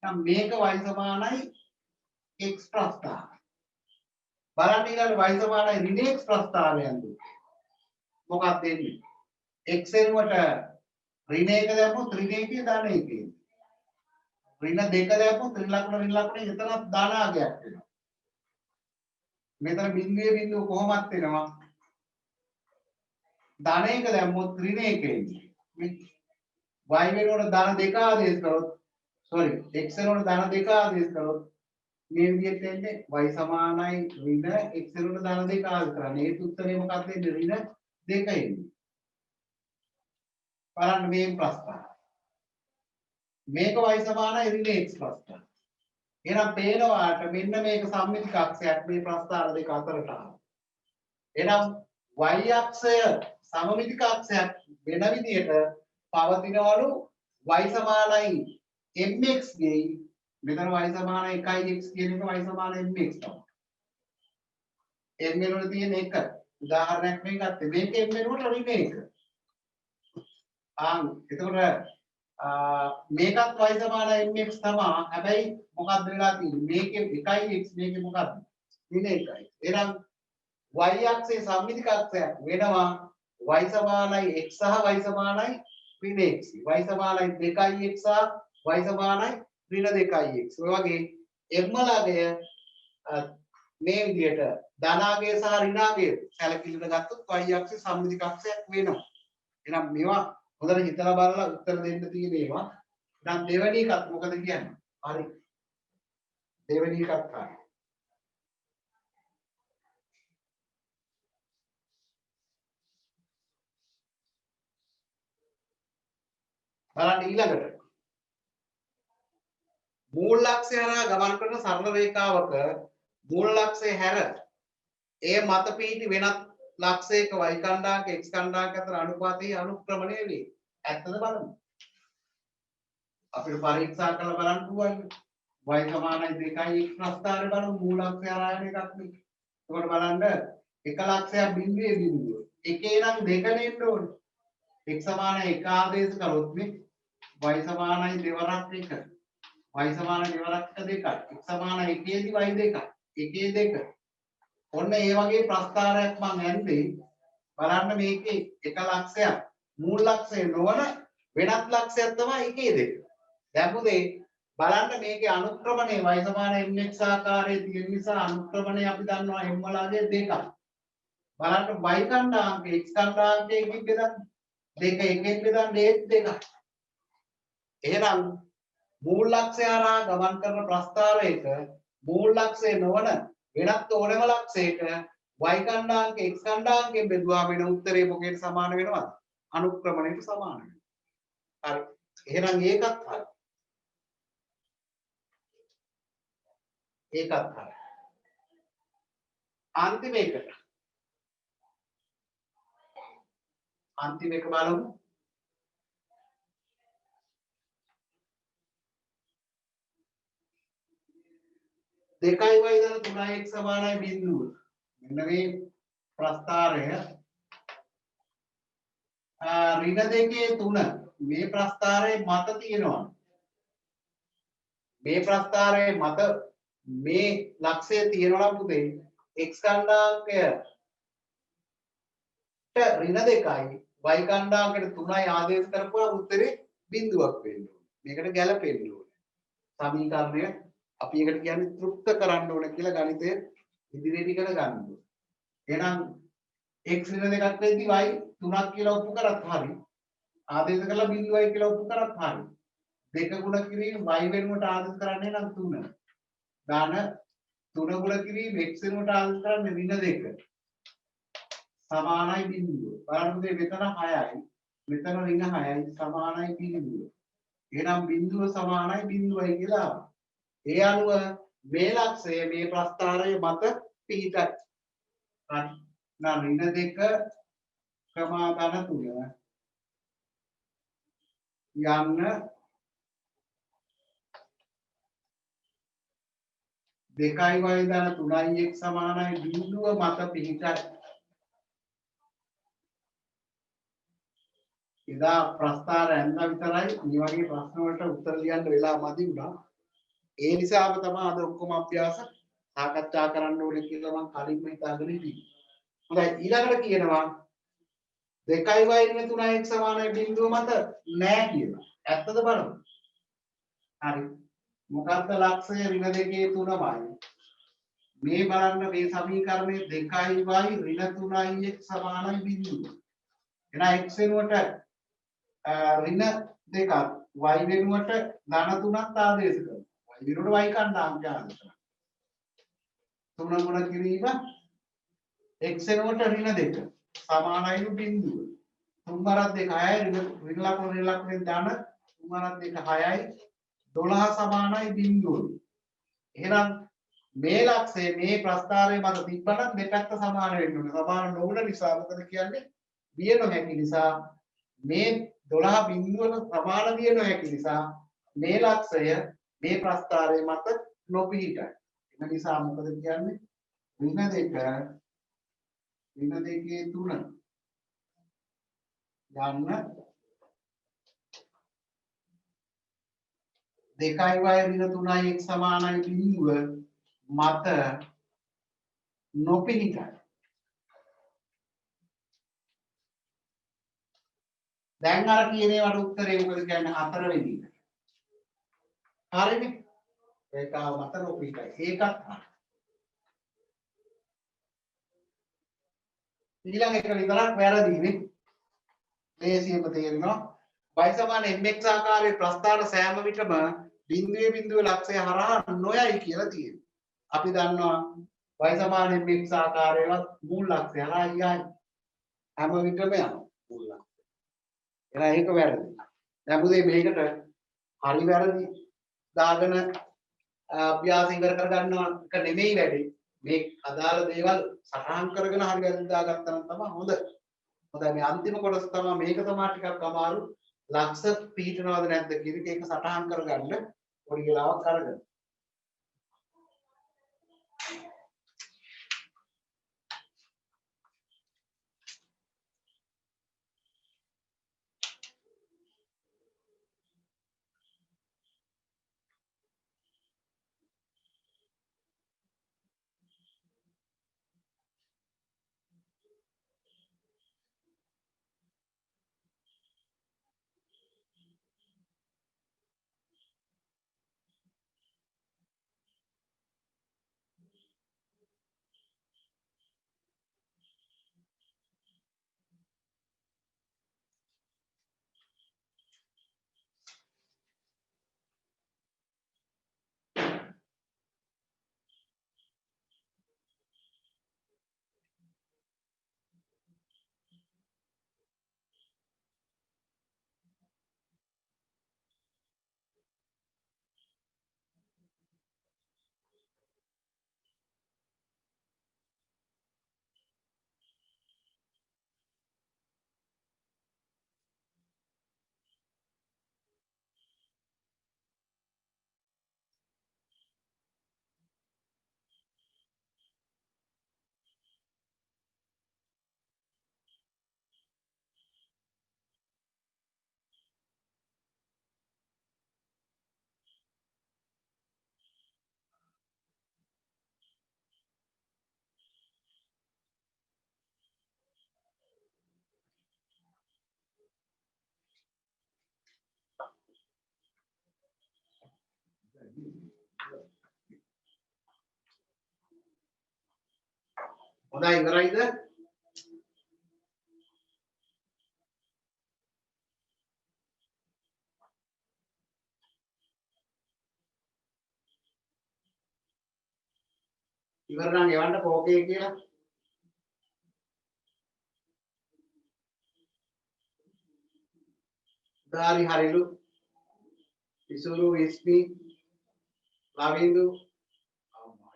නම් මේක y සමානයි x ප්‍රස්ථාරය. බලන්න ඊළඟ y සමානයි ඍණ x ප්‍රස්ථාරයෙන් මොකක්ද එන්නේ? x එනුවට ඍණ 1 දැම්මොත් ඍණ 1 ධන 1. ඍණ 2 දැම්මොත් ඍණ ලකුණ එතනත් ධනාගයක් වෙනවා. මෙතන බිඳුවේ බිඳුව කොහොමත් වෙනවා? ධන 1 දැම්මොත් ඍණ 1 එන්නේ. y වෙනුවට ධන 2 ආදේශ කරොත් x වෙනුවට ධන 2 ආදේශ කරොත් මේ විදිහට එන්නේ y සමානයි ඍණ x වෙනුවට ධන 2 ආදේශ කරන්නේ. ඒත් උත්තරේ මොකක්ද එන්නේ? ඍණ 2 එන්නේ. බලන්න මේ ප්‍රස්ථාරය. මේක y සමානයි ඍණ x ප්‍රස්ථාරය. එහෙනම් පේනවාට මෙන්න මේක සම්මිති කක්ෂයක් මේ ප්‍රස්ථාර දෙක අතරට ආවා. එහෙනම් y අක්ෂය සමමිති කක්ෂයක් වෙන විදිහට පවතිනවලු y සමානයි mx ගේ මෙතන y සමානයි 1x කියන එක y සමානයි mx තමයි. m වෙනුවට තියෙන එක උදාහරණයක් මේ ගත්තේ. මේක m වෙනුවට ඍණ 1. එතකොට මේකත් y සමානයි mx තමයි. හැබැයි මොකක්ද වෙලා තියෙන්නේ? මේකේ 1x මේකේ මොකක්ද? ඍණ 1යි. එහෙනම් y අක්ෂයේ සම්මිති කක්ෂයක් වෙනවා y සමානයි x සහ y සමානයි ඍණ x. y සමානයි 2x සහ y සමානයි ඍණ 2x. ඔය වගේ m ලාගය මේ විදිහට ධනාගය සහ ඍණාගය සැලකිලිට ගත්තොත් y අක්ෂයේ සම්මිති කක්ෂයක් වෙනවා. එහෙනම් මේවා හොඳට හිතලා බලලා උත්තර දෙන්න තියෙන ඒවා. දැන් දෙවෙනි එකත් මොකද කියන්නේ? හරි. දෙවෙනි එකත් හරි. බලන්න ඊළඟට මූල ලක්ෂය හරහා ගමන් කරන සරල රේඛාවක මූල ලක්ෂය හැර ඒ මත පිහිටි වෙනත් ලක්ෂයක y කණ්ඩාංක x කණ්ඩාංක අතර අනුපාතයේ අනුක්‍රමණය වේ. ඇත්තද බලමු. අපිට පරීක්ෂා කරලා බලන්න පුළුවන්. y සමානයි 2x ප්‍රස්ථාරය බලමු මූල ලක්ෂය හරහා යන එකක් නේ. එතකොට බලන්න එක ලක්ෂයක් බිඳුවේ බිඳුව. එකේ නම් දෙක නෙන්න ඕනේ. x සමානයි 1 ආදේශ කරොත් මේ y සමානයි දෙවරක් 1. y සමානයි දෙවරක් 2යි. x සමානයි 1 දී y 2යි. 1 2. ඔන්න ඒ වගේ ප්‍රස්ථාරයක් මම ඇන්දේ. බලන්න මේකේ එක ලක්ෂයක් මූල ලක්ෂය නොවන වෙනත් ලක්ෂයක් තමයි 1 2. දැන් පුතේ බලන්න මේකේ අනුක්‍රමණය y සමාන mx ආකාරයේ තියෙන නිසා අනුක්‍රමණය අපි දන්නවා m වලගේ 2ක්. බලන්න y කණ්ඩාංක x කණ්ඩාංකයෙන් බෙදන්න 2 1 බෙදන්න ඒත් 2ක්. එහෙනම් මූල ලක්ෂය හරහා ගමන් කරන ප්‍රස්ථාරයක මූල ලක්ෂය නොවන වෙනත් ඕනම ලක්ෂයක y කණ්ඩාංක x කණ්ඩාංකයෙන් බෙදුවාම වෙන උත්තරේ මොකේට සමාන වෙනවද? අනුක්‍රමණයට සමාන වෙනවා. හරි. එහෙනම් ඒකත් හරි. ඒකත් හරි. අන්තිම එක බලමු. දෙකයි y දාන 3x සමානයි බිඳුව. මෙන්න මේ ප්‍රස්ථාරය ඍණ 2 3 මේ ප්‍රස්ථාරයේ මත තියෙනවා. මේ ප්‍රස්ථාරයේ මත මේ ලක්ෂය තියෙනවා නම් පුතේ x කණ්ඩාංකය ඍණ 2යි y කණ්ඩාංකයට 3යි ආදේශ කරපුවා උත්තරේ බිඳුවක් වෙන්න ඕනේ. මේකට ගැලපෙන්න ඕනේ. සමීකරණය අපි එකට කියන්නේ තෘප්ත කරන්න ඕනේ කියලා ගණිතය ඉදිරියට ඉගෙන ගන්න ඕනේ. එහෙනම් x ඍණ දෙකක් වෙද්දී y 3ක් කියලා ඔප්පු කරත් හරි. ආදේශ කරලා බිඳුවයි කියලා ඔප්පු කරත් හරි. දෙක ගුණ කිරීම y වෙනුවට ආදේශ කරන්නේ නම් 3. දාන 3 ගුණ කිරීම x වෙනුවට ආදේශ කරන්නේ ඍණ 2. සමානයි බිඳුව. බලන්න මේ මෙතන 6යි. මෙතන ඍණ 6යි සමානයි බිඳුව. එහෙනම් බිඳුව සමානයි බිඳුවයි කියලා ආවා. ඒ අනුව මේ ලක්ෂය මේ ප්‍රස්ථාරය මත පිහිටයි. හරි. නම් ඍණ 2 කමා ධන 3 යන්න 2y ධන 3x සමානයි බිඳුව මත පිහිටයි. එදා ප්‍රස්ථාර ඇඳ විතරයි මේ වගේ ප්‍රශ්න වලට උත්තර ලියන්න වෙලා මදි වුණා. ඒ නිසාම තමයි අද ඔක්කොම අභ්‍යාස සාකච්ඡා කරන්න ඕනේ කියලා මම කලින්ම හිතාගෙන ඉන්නේ. හොඳයි ඊළඟට කියනවා 2y ඍණ 3x සමානයි බිඳුව මත නෑ කියලා. ඇත්තද බලමු. හරි. මොකක්ද ලක්ෂය ඍණ 2 3යි. මේ බලන්න මේ සමීකරණයේ 2y ඍණ 3x සමානයි බිඳුව. එහෙනම් x වෙනුවට ඍණ 2ක් y වෙනුවට ධන 3ක් ආදේශ කරනවා. y වෙනුවට y කණ්ඩායමක් ආදේශ කරනවා. 3 ගුණ කිරීම x වෙනුවට ඍණ 2 සමානයි බිඳුව. 3 වරක් 2 6යි ඍණ ලකුණෙන් ධන 3 වරක් 2 6යි 12 සමානයි බිඳුව. එහෙනම් මේ ලක්ෂය මේ ප්‍රස්ථාරයේ මත තිබ්බනම් දෙපැත්ත සමාන වෙන්න ඕනේ. සමාන නොවන නිසා මොකද කියන්නේ? විය නොහැකි නිසා මේ 12 බිඳුවක සමාන විය නොහැකි නිසා මේ ලක්ෂය මේ ප්‍රස්ථාරයේ මත නොපිහිටයි. ඒ නිසා මොකද කියන්නේ? ඍණ 2 3 යන්න 2y ඍණ 3x සමානයි බිඳුව මත නොපිහිටයි. දැන් අර කියන ඒවාට උත්තරේ මොකද කියන්නේ? 4 වෙනි එක. හරිනේ. ඒකාව මත නොපිහිටයි. ඒකත් හරි. ඊළඟ එක විතරක් වැරදිනේ. මේසියම තේරෙනවා. y සමාන mx ආකාරයේ ප්‍රස්ථාර සෑම විටම බිඳුවේ ලක්ෂය හරහා නොයයි කියලා තියෙනවා. අපි දන්නවා y සමාන mx ආකාරයේවත් මූල ලක්ෂය හරහා යයි. හැම විටම යනවා මූල ලක්ෂය. එහෙනම් ඒක වැරදි. දැන් පුතේ මේකට හරි වැරදි දාගෙන අභ්‍යාස ඉවර කර ගන්නවා එක නෙමෙයි වැඩි. මේ අදාළ දේවල් සටහන් කරගෙන හරි වැරදි දාගත්තා නම් තමයි හොඳ. හොඳයි මේ අන්තිම කොටස තමයි මේක තමයි ටිකක් අමාරු. ලක්ෂ පිහිටනවද නැද්ද කියන එක සටහන් කරගන්න පොඩි වෙලාවක් අරගෙන. හොඳයි ඉවරයිද? ඉවර නම් එවන්න කෝකේ කියලා. උදාරි හරිලු. ඉසුරු ඉස්මි ලවින්දු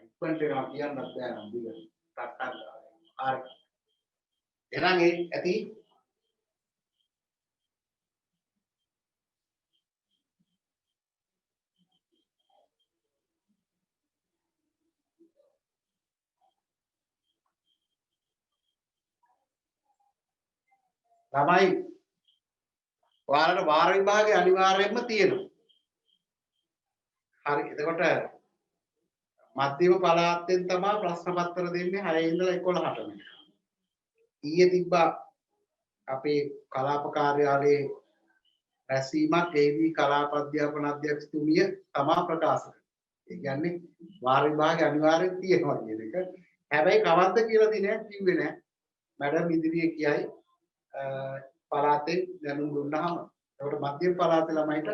ඉක්මනට එනවා කියන්නත් බෑ නම් දිග. ටක් ටක්. හරි. එහෙනම් ඒ ඇති ළමයි ඔයාලට වාර විභාගේ අනිවාර්යයෙන්ම තියෙනවා. හරි. එතකොට මධ්‍යම පළාතෙන් තමයි ප්‍රශ්න පත්‍ර දෙන්නේ 6 ඉඳලා 11ට. ඊයේ තිබ්බා අපේ කලාප කාර්යාලයේ රැස්වීමක් ඒදී කලාප අධ්‍යාපන අධ්‍යක්ෂතුමිය තමා ප්‍රකාශ කළා. ඒ කියන්නේ වාර විභාගේ අනිවාර්යයෙන් තියෙනවා කියන එක. හැබැයි කවද්ද කියලා දිනයක් කිව්වේ නැහැ. මැඩම් ඉදිරියේ කියයි පළාතෙන් දැනුම් දුන්නාම. ඒකට මධ්‍යම පළාතේ ළමයිට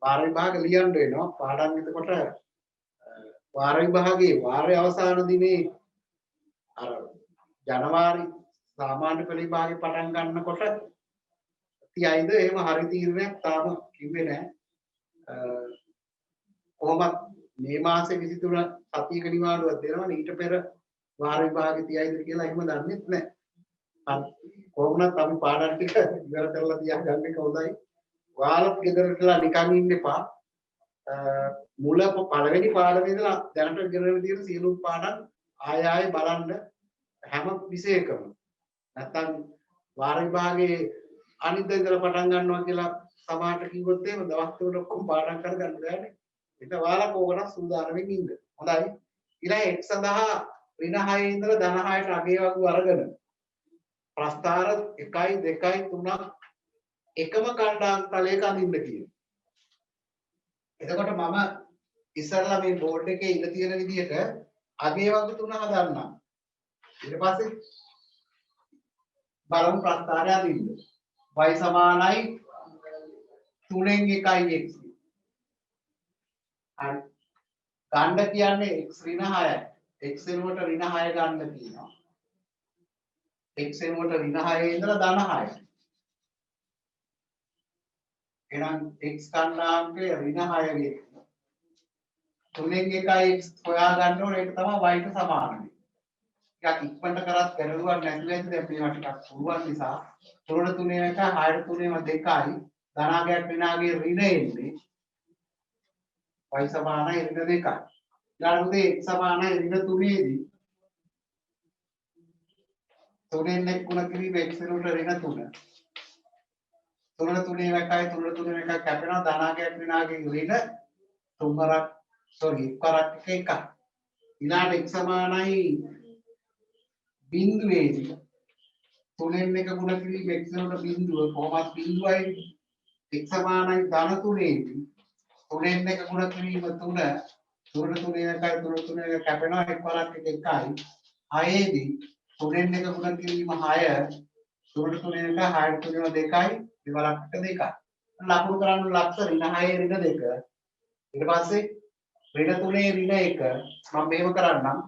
වාර විභාග ලියන්න වෙනවා. පාඩම් එතකොට වාර විභාගයේ වාරයේ අවසාන දිනේ අර ජනවාරි සාමාන්‍ය පෙළ විභාගේ පටන් ගන්නකොට 30යිද එහෙම හරි තීරණයක් තාම කිව්වේ නැහැ. කොහොමත් මේ මාසේ 23 සතියක නිවාඩුවක් දෙනවා. ඊට පෙර වාර විභාගේ 30යිද කියලා එහෙම දන්නෙත් නැහැ. කොහොමවත් අපි පාඩම් ටික ඉවර කරලා තියාගන්න එක හොඳයි. ඔයාලත් ගෙදරටලා නිකන් ඉන්න එපා. මුල පළවෙනි පාඩමේ ඉඳලා දැනට ඉගෙන තියෙන සියලුම පාඩම් ආයෙ බලන්න හැම විෂයකම. නැත්තම් වාර විභාගේ අනිත් ඉඳලා පටන් ගන්නවා කියලා සමහරට කිව්වොත් එහෙම දවස් තුනක් ඔක්කොම පාඩම් කරගන්න බෑනේ. ඒක ඔයාලා කෝකන සූදානම්ෙන් ඉන්න. හොඳයි. ඊළඟ x සඳහා ඍණ 6 ඉඳලා ධන 6ට අගේ වගු අරගෙන ප්‍රස්ථාර 1 2 3 එකම කණ්ඩායම් තලයක අඳින්න කියනවා. එතකොට මම ඉස්සරලා මේ බෝඩ් එකේ ඉඳ තියෙන විදිහට අගේ වගු 3 හදන්නම්. ඊට පස්සේ බලමු ප්‍රස්ථාරය අදින්න. y සමානයි 3න් 1යි x. හරි. ගන්න කියන්නේ x ඍණ 6යි. x වෙනුවට ඍණ 6 ගන්න කියනවා. x වෙනුවට ඍණ 6 ඉඳලා ධන 6යි. එහෙනම් x කණ්ඩායමක ඍණ 6 ගේ 3න් 1යි x හොයා ගන්න ඕනේ. ඒක තමයි y ට සමාන වෙන්නේ. ටිකක් ඉක්මනට කරත් ගැලුවක් නැතුව ඇති දැන් මේවා ටිකක් පුළුවන් නිසා 3 3 1 6 3 2යි ධනාගයක් ඍණාගේ ඍණ එන්නේ y සමානයි ඍණ 2යි. ඊළඟට x සමානයි ඍණ 3ේදී 3න් 1 ගුණ කිරීම x වෙනුවට ඍණ 3 3 3 1යි 3 3 1 කැපෙනවා ධනාගයක් ඍණාගේ ඍණ තුන්වරක් එකවරක් එකයි. ඊළඟට x සමානයි බිඳුවේදී 3න් 1 ගුණ කිරීම x වෙනුවට බිඳුව කොහොමද බිඳුවයි x සමානයි ධන 3ේදී 3න් 1 ගුණ කිරීම 3 3 3 1යි 3 3 1 කැපෙනවා එකවරක් එකයි. 6ේදී 3න් 1 ගුණ කිරීම 6 3 3 1 6 3 2යි දෙවරක් 2යි. ලකුණු කරන්න ලක්ෂ ඍණ 6 ඍණ 2 ඊට පස්සේ ඍණ 3 ඍණ 1 මම මෙහෙම කරන්නම්.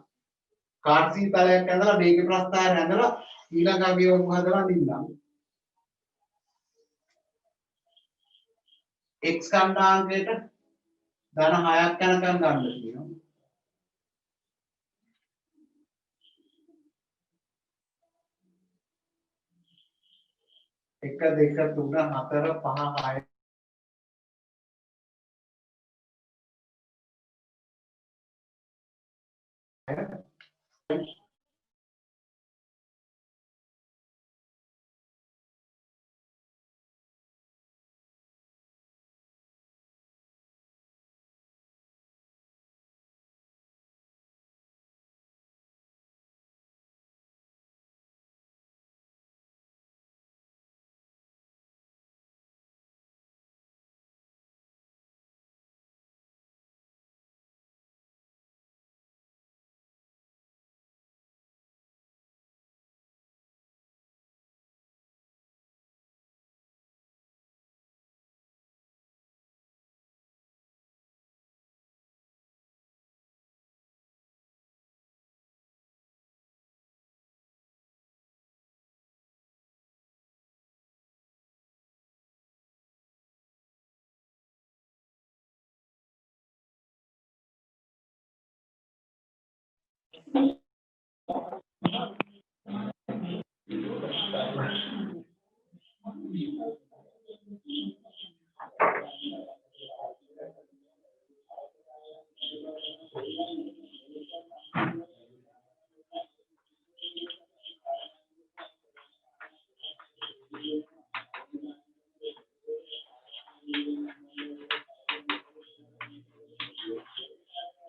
කාර්සී තලයක් ඇඳලා මේකේ ප්‍රස්ථාරය ඇඳලා ඊළඟ අභියෝග හදලා දින්නම්. x කණ්ඩායමකට ධන 6ක් යනකම් ගන්න කියනවා. 1 2 3 4 5 6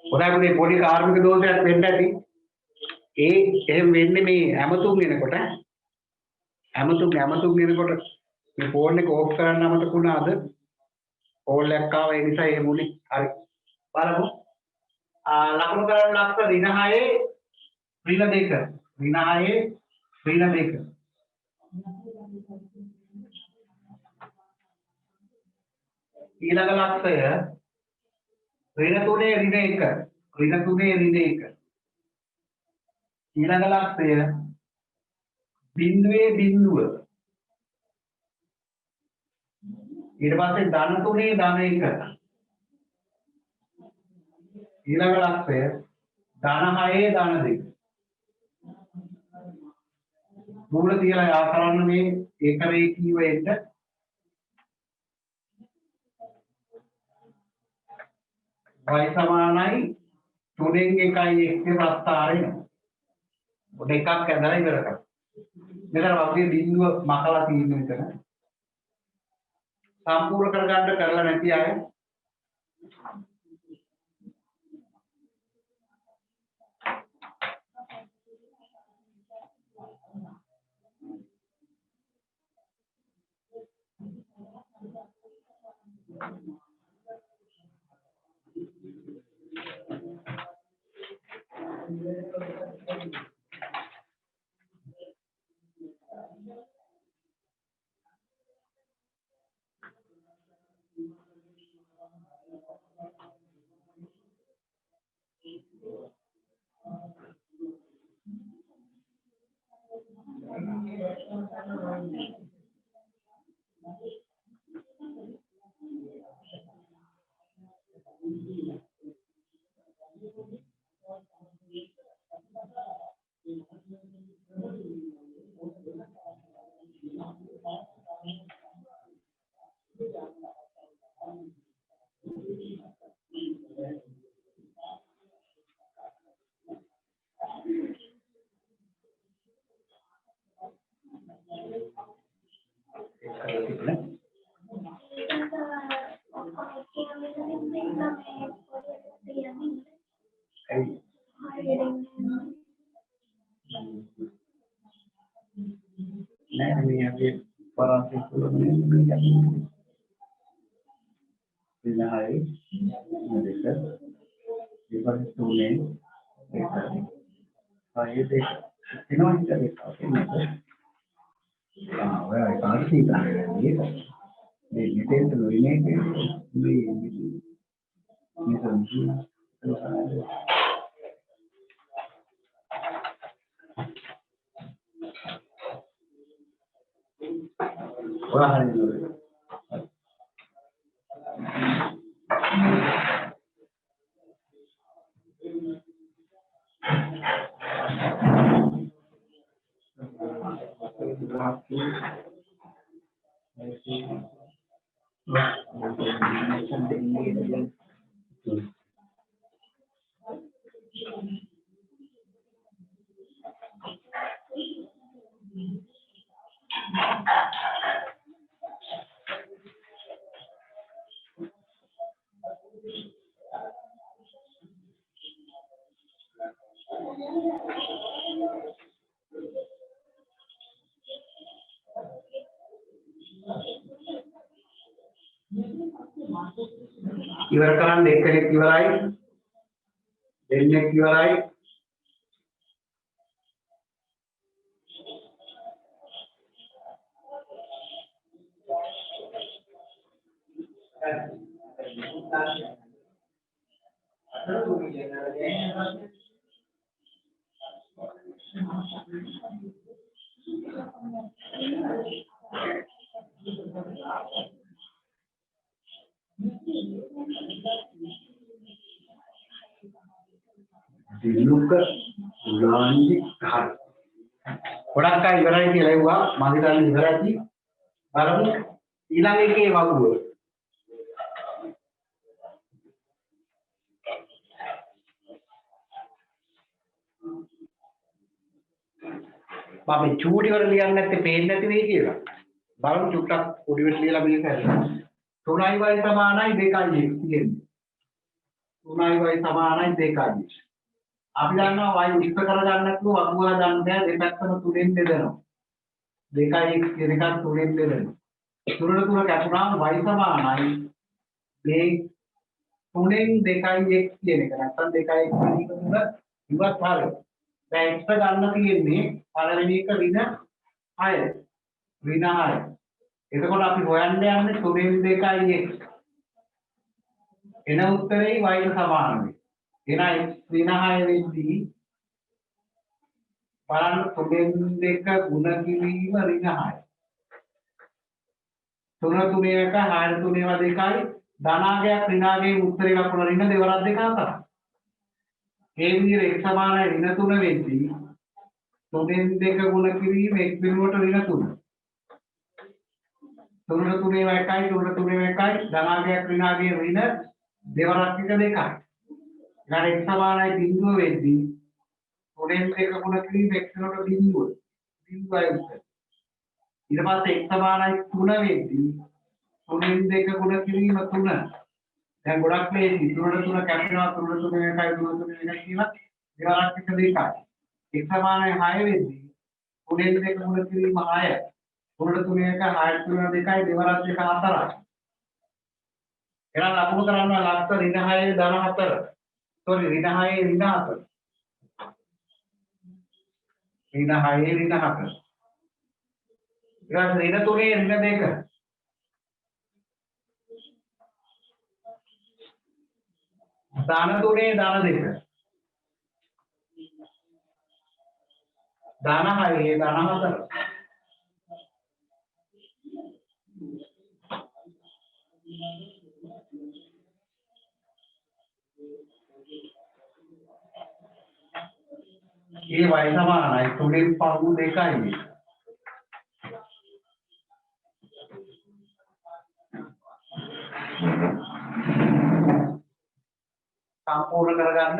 උදාහරණයක් පොඩි කාර්මික දෝෂයක් වෙන්න ඇති. එහෙම වෙන්නේ මේ ඇමතුම් වෙනකොට ඇමතුම් වෙනකොට මේ ෆෝන් එක ඕෆ් කරන්න අමතක වුණාද? කෝල් එකක් ආවා ඒ නිසා එහෙම වුණේ. හරි. බලමු. ලකුණු කරන්න ලක්ෂ ඍණ 6 ඍණ 2. ඍණ 6 ඍණ 2. ඊළඟ ලක්ෂය ඍණ 3 ඍණ 1. ඍණ 3 ඍණ 1. ඊළඟ ලක්ෂය බිඳුවේ බිඳුව. ඊට පස්සේ ධන 3 ධන 1. ඊළඟ ලක්ෂය ධන 6 ධන 2. මූල තියලා යා කරන්න මේ ඒක රේඛීය වෙන්න y සමානයි 3න් 1යි x ගේ ප්‍රස්ථාරය වෙනවා. ඔන්න එකක් ඇදලා ඉවර කරා. මෙතන වගේ බිඳුව මකලා තියෙන විතර සම්පූර්ණ කරගන්න කරලා නැති අය ඉවර කරන්න එක්කෙනෙක් ඉවරයි දෙන්නෙක් ඉවරයි दिलुक उलांजी घर ගොඩක් අය ඉවරයි කියලා එව්වා මම හිතන්නේ ඉවරයි බලමු ඊළඟ එකේ වගුව මම චූටි වල ලියන්නේ නැත්තේ පේන්නේ නැති වෙයි කියලා බලමු චුට්ටක් පොඩි වෙන්න ලියලා මේක හරියට 3y සමානයි 2y කියන්නේ 3y සමානයි 2y අපි දන්නවා y විස්තර කරගන්න නැතුව වගුවලා ගන්න බෑ දෙපැත්තම 3ෙන් බෙදනවා 2x කියන එකත් 3ෙන් බෙදෙනවා 3 3 කැපුණාම y සමානයි 3ෙන් 2x කියන එක නැත්නම් 2x කියන එක තුන ඉවත් හරිය දැන් x ගන්න තියෙන්නේ පළවෙනි එක ඍණ 6 ඍණ 6 එතකොට අපි හොයන්න යන්නේ 3ෙන් 2x එන උත්තරේ y ට සමාන වෙයි එන x ඍණ 6 වෙද්දී බලන්න 3ෙන් 2 ගුණ කිරීම ඍණ 6 3 3 1 6 3 ඒවා දෙකයි ධනාගයක් ඍණාගයේ උත්තරේ ලකුණ ඍණ දෙවරක් දෙක හතරක් ඒ විදිහට x සමානයි ඍණ 3 වෙද්දී 3ෙන් 2 ගුණ කිරීම x වෙනුවට ඍණ 3 3 3 ඒවා එකයි 3 3 ඒවා එකයි ධනාගයක් ඍණාගයේ ඍණ දෙවරක් එක දෙකයි ඊළඟ x සමානයි බිඳුව වෙද්දී 3ෙන් 2 ගුණ කිරීම x වෙනුවට බිඳුවයි උත්තර ඊට පස්සේ x සමානයි 3 වෙද්දී 3ෙන් 2 ගුණ කිරීම 3 දැන් ගොඩක් ලේසි 3 3 කැපෙනවා 3 3 1යි 3 3 1 කියලා දෙවරක් එක දෙකයි x සමානයි 6 වෙද්දී 3ෙන් 2 ගුණ කිරීම 6 3 3 1 6 3 2යි දෙවරක් දෙක 4යි එහෙනම් ලකුණු කරන්න ලක්ෂ ඍණ 6 ධන 4 sorry ඍණ 6 ඍණ 4 ඍණ 6 ඍණ 4 ඊළඟ ඍණ 3 ඍණ 2 ධන 3 ධන 2 ධන 6 ධන 4 ये y සමානයි 3ෙන් පවු 2යි සම්පූර්ණ කරගන්න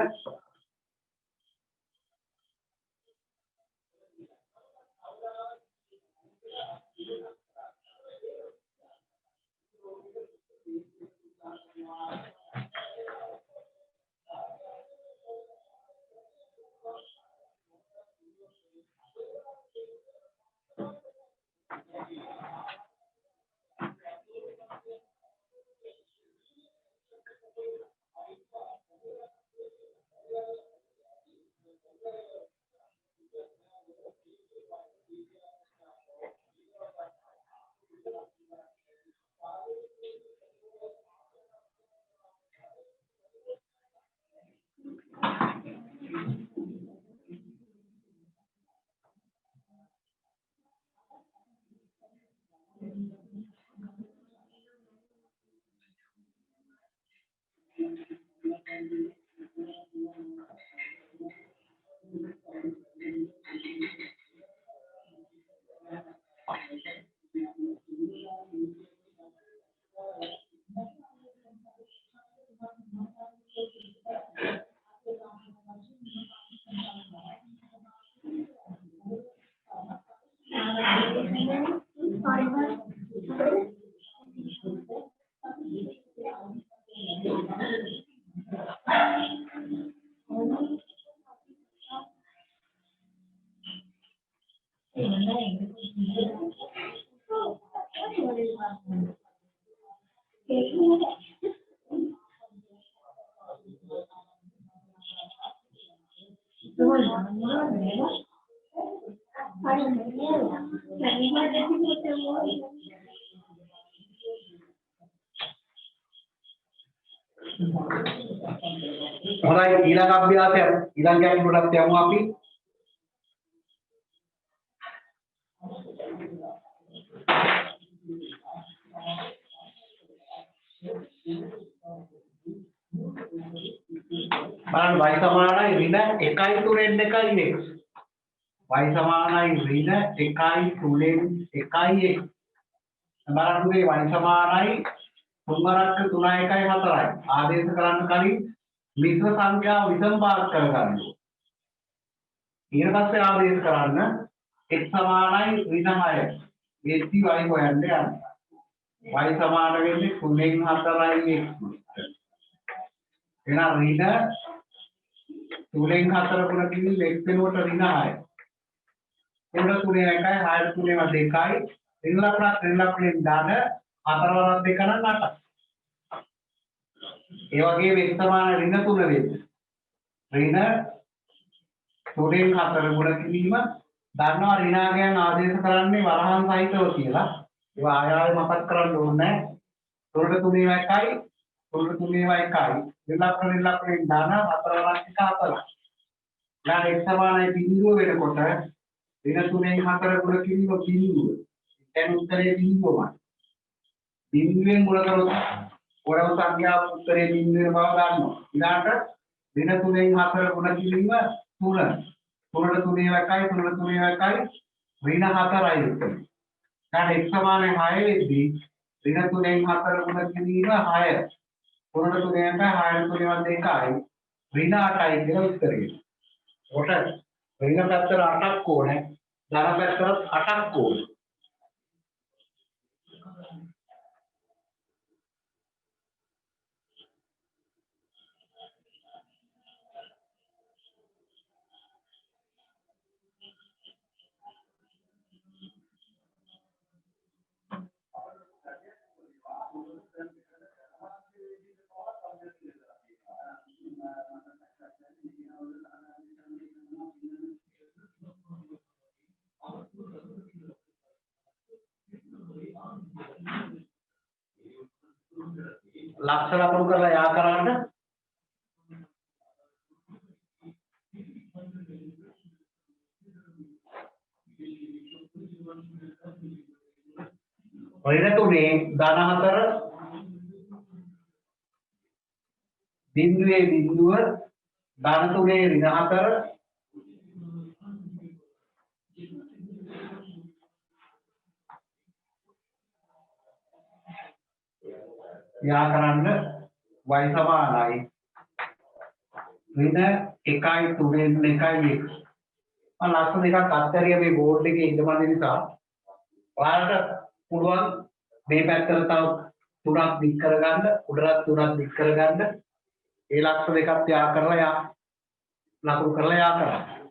හොඳයි ඊළඟ අභ්‍යාසය ඊළඟ ගැටලුවට යමු අපි බලන්න y සමානයි ඍණ 1.3 2 x. y සමානයි ඍණ 1.3 1 x. බලන්න මේ y සමානයි 3 වරක් 3 1යි 4යි. ආදේශ කරන්න කලින් මිශ්‍ර සංඛ්‍යාව විසම භාග කරගන්න. ඊට පස්සේ ආදේශ කරන්න x සමානයි ඍණ 6. ඒත් y හොයන්න යන්න. y සමාන වෙන්නේ 3න් 4යි x. එහෙනම් ඍණ 3න් 4 ගුණ කිව්වේ x වෙනුවට ඍණ 6යි. 3 3 1යි 6 3 2යි. ඍණ ලකුණෙන් දාන 4 වරක් 2 නම් 8යි. ඒ වගේම x සමාන ඍණ 3 වෙන්නේ. ඍණ 3න් 4 ගුණ කිරීම දන්නවා ඍණාගයන් ආදේශ කරන්නේ වරහන් සහිතව කියලා. ඒවා ආය ආය මතක් කරන්න ඕනේ නැහැ. 3 3 1යි 3 3 1යි. ඍණ ලකුණෙන් දාන 4 වරක් 4යි. ඊළඟ x සමානයි බිඳුව වෙනකොට ඍණ 3න් 4 ගුණ කිරීම බිඳුව. දැන් උත්තරේ බිඳුවමයි. බිඳුවෙන් ගුණ කරොත් ඕනම සංඛ්‍යාවක් උත්තරේ බිඳුව වෙන බව ගන්නවා. ඊළඟට ඍණ 3න් 4 ගුණ කිරීම 3. 3 3 1යි 3 3 1යි ඍණ 4යි උත්තරේ. දැන් x සමානයි 6 වෙද්දී ඍණ 3න් 4 ගුණ කිරීම 6. 3 3 1යි 6 3 2යි ඍණ 8යි කියලා උත්තරේ. කොට ඍණ පැත්තට 8ක් ඕනේ. ධන පැත්තට 8ක් ඕනේ. ලක්ෂ ලකුණු කරලා යා කරන්න ඍණ 3 ධන 4 බිඳුවේ බිඳුව ධන 3 ඍණ 4 යා කරන්න y සමානයි ඍණ 1යි 3න් 1යි x. මම ලක්ෂ දෙකක් අත්හැරියා මේ බෝඩ් එකේ ඉඳපන් නිසා. ඔයාලට පුළුවන් මේ පැත්තට තව 3ක් දික් කරගන්න, උඩරත් 3ක් දික් කරගන්න. ඒ ලක්ෂ දෙකක් යා කරලා යා ලකුණු කරලා යා කරන්න.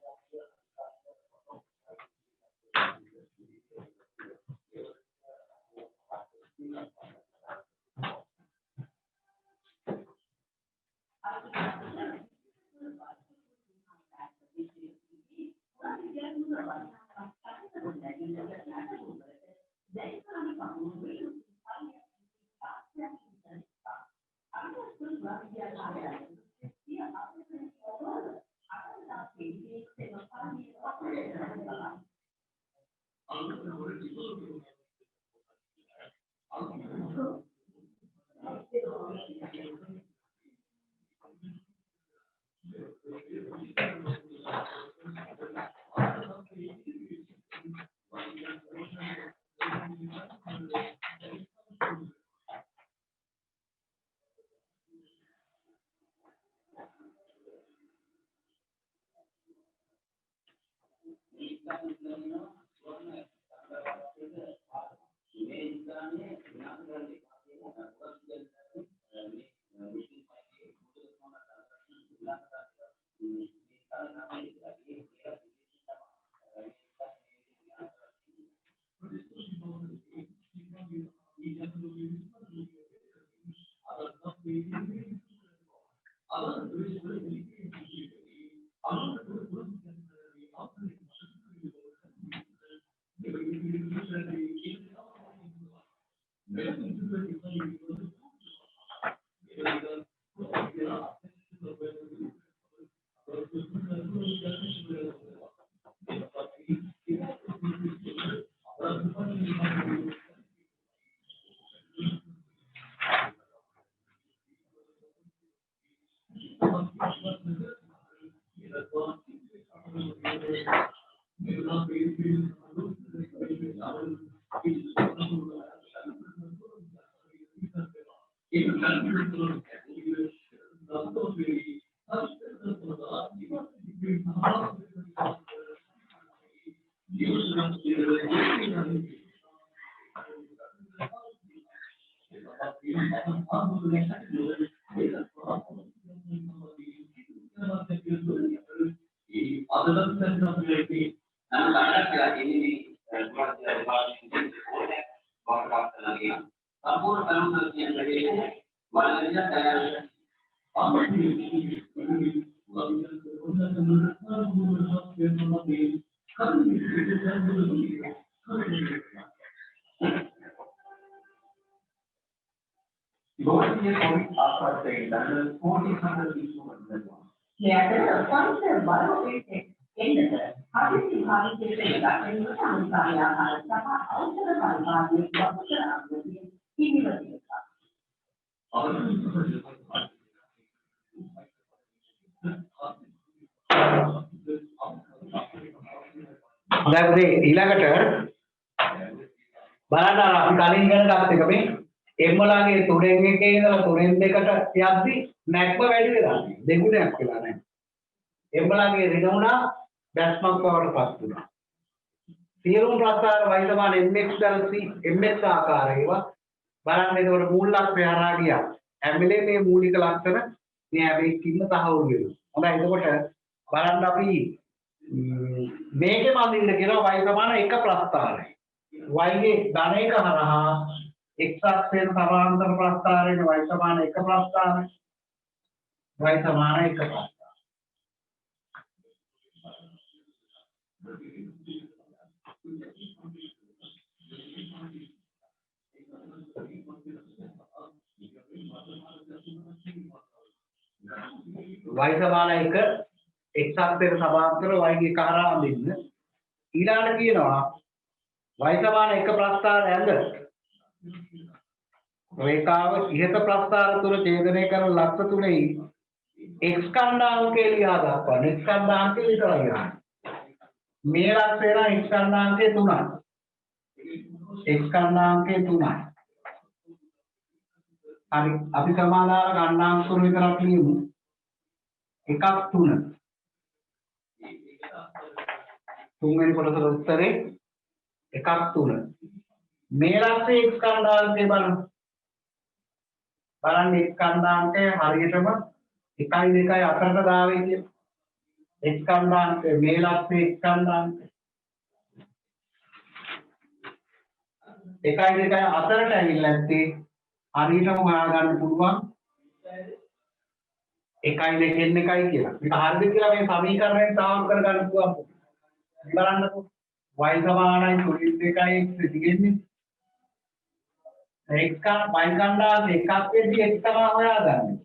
හොඳයි ඊළඟට බලන්න අපි කලින් ඉගෙන ගත්ත එක මේ එම්මලාගේ 3න් 1 ඉඳලා 3න් 2ට යද්දි නැක්ම වැඩි වෙලා දෙගුණයක් වෙලා නැහැ. එම්මලාගේ ඍණුණා දැස්මක් බවට පත් වුණා. සියලුම ප්‍රස්තාර y සමාන mx + c mx ආකාරයව බලන්න එතකොට මූලලක්ෂය හරහා ගියා. හැම වෙලේම මේ මූලික ලක්ෂණ මේ හැබැයි කින්න තහවුරු වෙනවා. හොඳයි එතකොට බලන්න අපි මේකේ මන්දින්න කියනවා y සමාන 1 ප්‍රස්තාරය. y ගේ ධනයක හරහා x අක්ෂයට සමාන්තර ප්‍රස්තාරයෙන් y සමාන 1 ප්‍රස්තාරය. y සමාන 1 ප්‍රස්තාරය. y සමාන 1 x අක්ෂයට සමාන්තර y ගේ කරා අඳින්න ඊළඟට කියනවා y සමාන 1 ප්‍රස්ථාර ඇඳ රේඛාව ඉහත ප්‍රස්ථාර තුල ඡේදනය කරන ලක්ෂ තුනෙහි x ඛණ්ඩාංකය ලියා දක්වන්න x ඛණ්ඩාංකය විතරයි ගන්න මේ ලක්ෂය නම් x ඛණ්ඩාංකය 3යි x ඛණ්ඩාංකය 3යි හරි අපි සමානාර ඛණ්ඩාංක තුන විතරක් ලියමු 1ක් 3 තුන්වෙනි කොටසට උත්තරේ 1ක් 3 මේ ලක්ෂයේ x ඛණ්ඩාංකය බලන්න x ඛණ්ඩාංකය හරියටම 1 2 අතරට දාවේ කියන x ඛණ්ඩාංකය මේ ලක්ෂයේ x ඛණ්ඩාංකය 1 2 අතරට ඇවිල්ලා නැත්තේ හරියටම හොයාගන්න පුළුවන් 1 2 1යි කියලා. මේක හරියද කියලා මේ සමීකරණයෙන් සාහෘ කරගන්න පුළුවන්. බලන්නකෝ y සමානයි 3 x දිගෙන්නේ x y ඛණ්ඩාංක එකක් වෙද්දී x තමයි හොයාගන්නේ.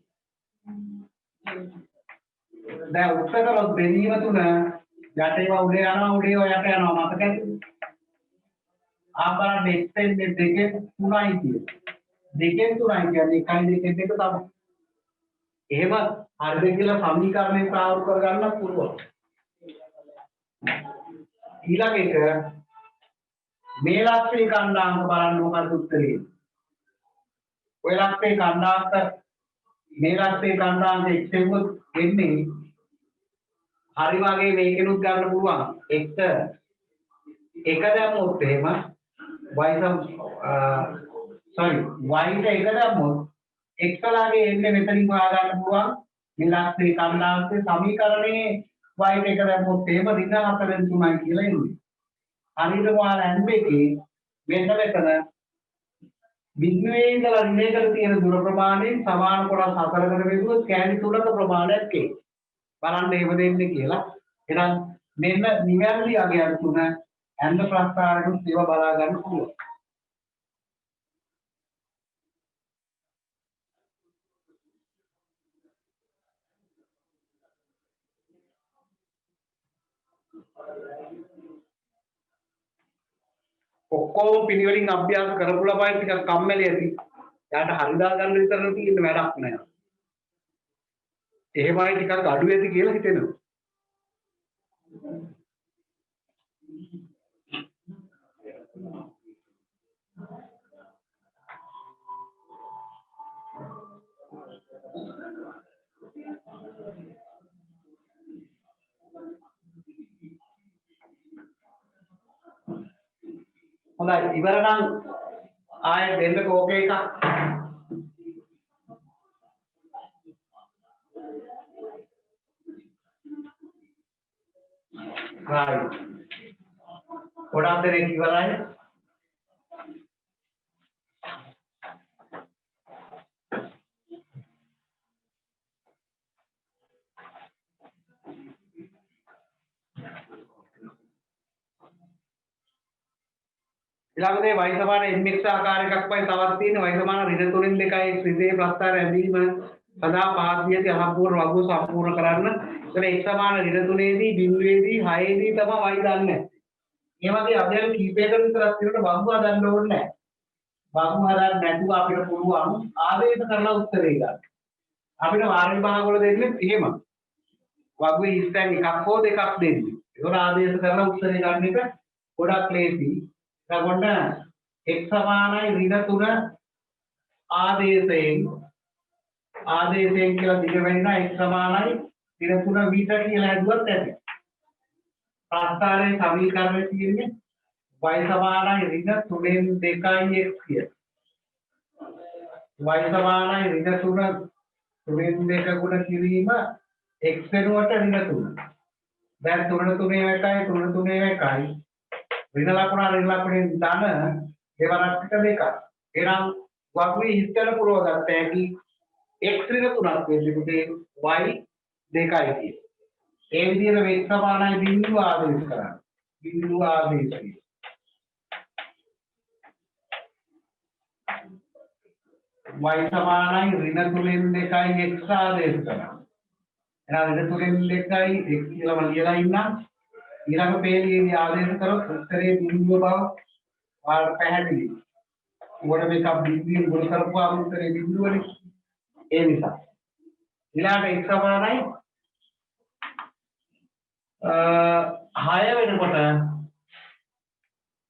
දැන් උත්තර බෙදීම තුන යට ඒවා උඩ යනවා උඩ ඒවා යට යනවා මතකද? ආපරණ x එන්නේ දෙකෙන් 3යි කියන්නේ. දෙකෙන් 3යි කියන්නේ 1 2 2 තමයි. එහෙම හරිද කියලා සමීකරණයෙන් සාහෘ කරගන්න පුළුවන්. ඊළඟ එක මේ ලක්ෂයේ ඛණ්ඩාංක බලන්න මොකද උත්තරේ? ඔය ලක්ෂයේ ඛණ්ඩාංක මේ ලක්ෂයේ ඛණ්ඩාංක x එක්ක එන්නේ හරි වගේ මේකෙනුත් ගන්න පුළුවන්. x එක දැම්මොත් එහෙම y ට එක දැම්මොත් x ලාගේ එන්නේ මෙතනින් හොයාගන්න පුළුවන්. මේ ලක්ෂයේ ඛණ්ඩාංකයේ සමීකරණයේ y ට එක දැම්මොත් එහෙම ඍණ 4න් 3යි කියලා එන්නේ. හරියට ඔයාලා ඇන්බ එකේ මෙන්න මෙතන බිඳුවේ ඉඳලා ඍණයකට තියෙන දුර ප්‍රමාණයෙන් සමාන කොටස් 4කට බෙදුවොත් කෑලි 3ක ප්‍රමාණයක් එයි. බලන්න එහෙම දෙන්නේ කියලා. එහෙනම් මෙන්න නිවැරදි අගයන් තුන ඇන්බ ප්‍රස්ථාරයෙන් ඒවා බලා ගන්න පුළුවන්. ඔක්කොම පිළිවෙලින් අභ්‍යාස කරපු ළමයි ටිකක් කම්මැලි ඇති. යාට හරි දා ගන්න විතරක් තියෙන වැඩක් නෑ. එහෙමයි ටිකක් අඩු ඇති කියලා හිතෙනවා. හොඳයි ඉවර නම් ආයෙ දෙන්නක ඕකේ එකක්. right. ගොඩාක් දෙනෙක් ඉවරයි. ඊළඟට y සමාන mx ආකාර එකක්මයි තවත් තියෙන්නේ. y සමාන ඍණ 3න් 2යි ත්‍රිදේ ප්‍රස්ථාර ඇඳීම සදා පාදීයති අසම්පූර්ණ වගුව සම්පූර්ණ කරන්න. එතන x සමාන ඍණ 3ේදී බිඳුවේදී 6ේදී තමයි y දන්නේ. මේ වගේ අධ්‍යයන කීපයකට විතරක් තියෙනකොට වගුව හදන්න ඕනේ නැහැ. වගුව හදන්න නැතුව අපිට පුළුවන් ආදේශ කරලා උත්තරේ ගන්න. අපිට වාර විභාග වල දෙන්නේ එහෙම. වගුවේ ඉස්තැන් එකක් හෝ දෙකක් දෙන්නේ. ඒකෝර ආදේශ කරලා උත්තරේ ගන්න එක ගොඩක් ලේසි. එතකොට x සමානයි ඍණ 3 ආදේශයෙන් කියලා දිග වෙනවා x සමානයි ඍණ 3 මීටර කියලා හදුවත් ඇති. ප්‍රස්ථාරයේ සමීකරණය තියෙන්නේ y සමානයි ඍණ 3න් 2යි x කියලා. y සමානයි ඍණ 3න් 2 ගුණ කිරීම x වෙනුවට ඍණ 3. දැන් 3 3 1යි 3 3 1යි ඍණ ලකුණෙන් ධන දෙවරක් එක දෙකක්. එහෙනම් වගුවේ ඉස්තර පුරව ගන්න හැකි x ඍණ 3ක් වෙන්නේ පුතේ y 2යි කියන. ඒ විදිහට x සමානයි බිඳුව ආදේශ කරන්න. බිඳුව ආදේශය. y සමානයි ඍණ 3න් 2යි x ආදේශ කරන්න. එහෙනම් ඍණ 3න් 2යි x කියලා මම ලියලා ඉන්නම්. ඊළඟ පේළියේදී ආදේශ කරොත් උත්තරේ බිඳුව බව ඔයාලට පැහැදිලි. උගල මේක බිඳුවෙන් ගුණ කරපුවාම උත්තරේ බිඳුවනේ. ඒ නිසා ඊළඟ x සමානයි 6 වෙනකොට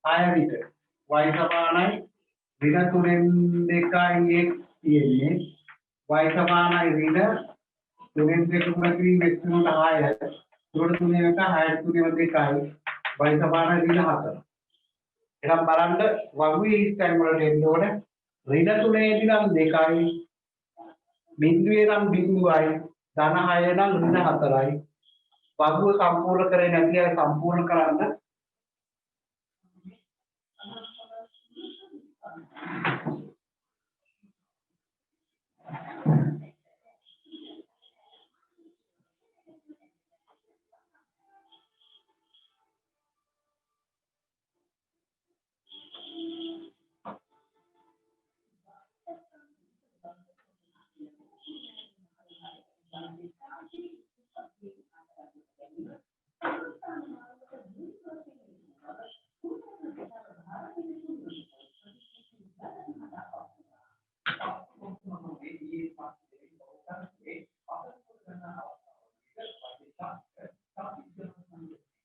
6 විතර y සමානයි ඍණ 3න් 2යි x තියෙන්නේ y සමානයි ඍණ 3න් 2 ගුණ කිරීම x වෙනුවට 6 3 3 1 6 3 2යි y සමානයි ඍණ 4. එහෙනම් බලන්න වගුවේ ඉස්තැන් වලට එන්න ඕනේ ඍණ 3ේදී නම් 2යි බිඳුවේ නම් බිඳුවයි ධන 6 නම් ඍණ 4යි වගුව සම්පූර්ණ කරේ නැති අය සම්පූර්ණ කරන්න.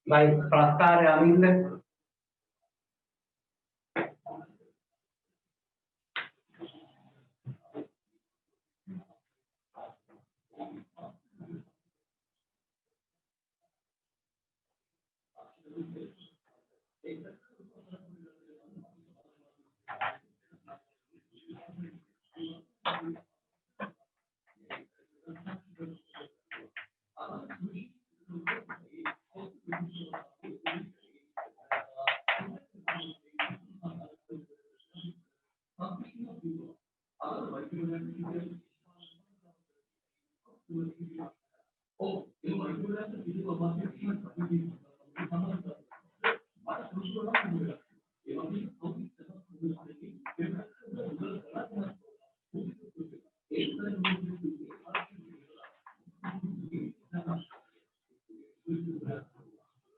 Baik, ප්‍රස්ථාරය අමින්න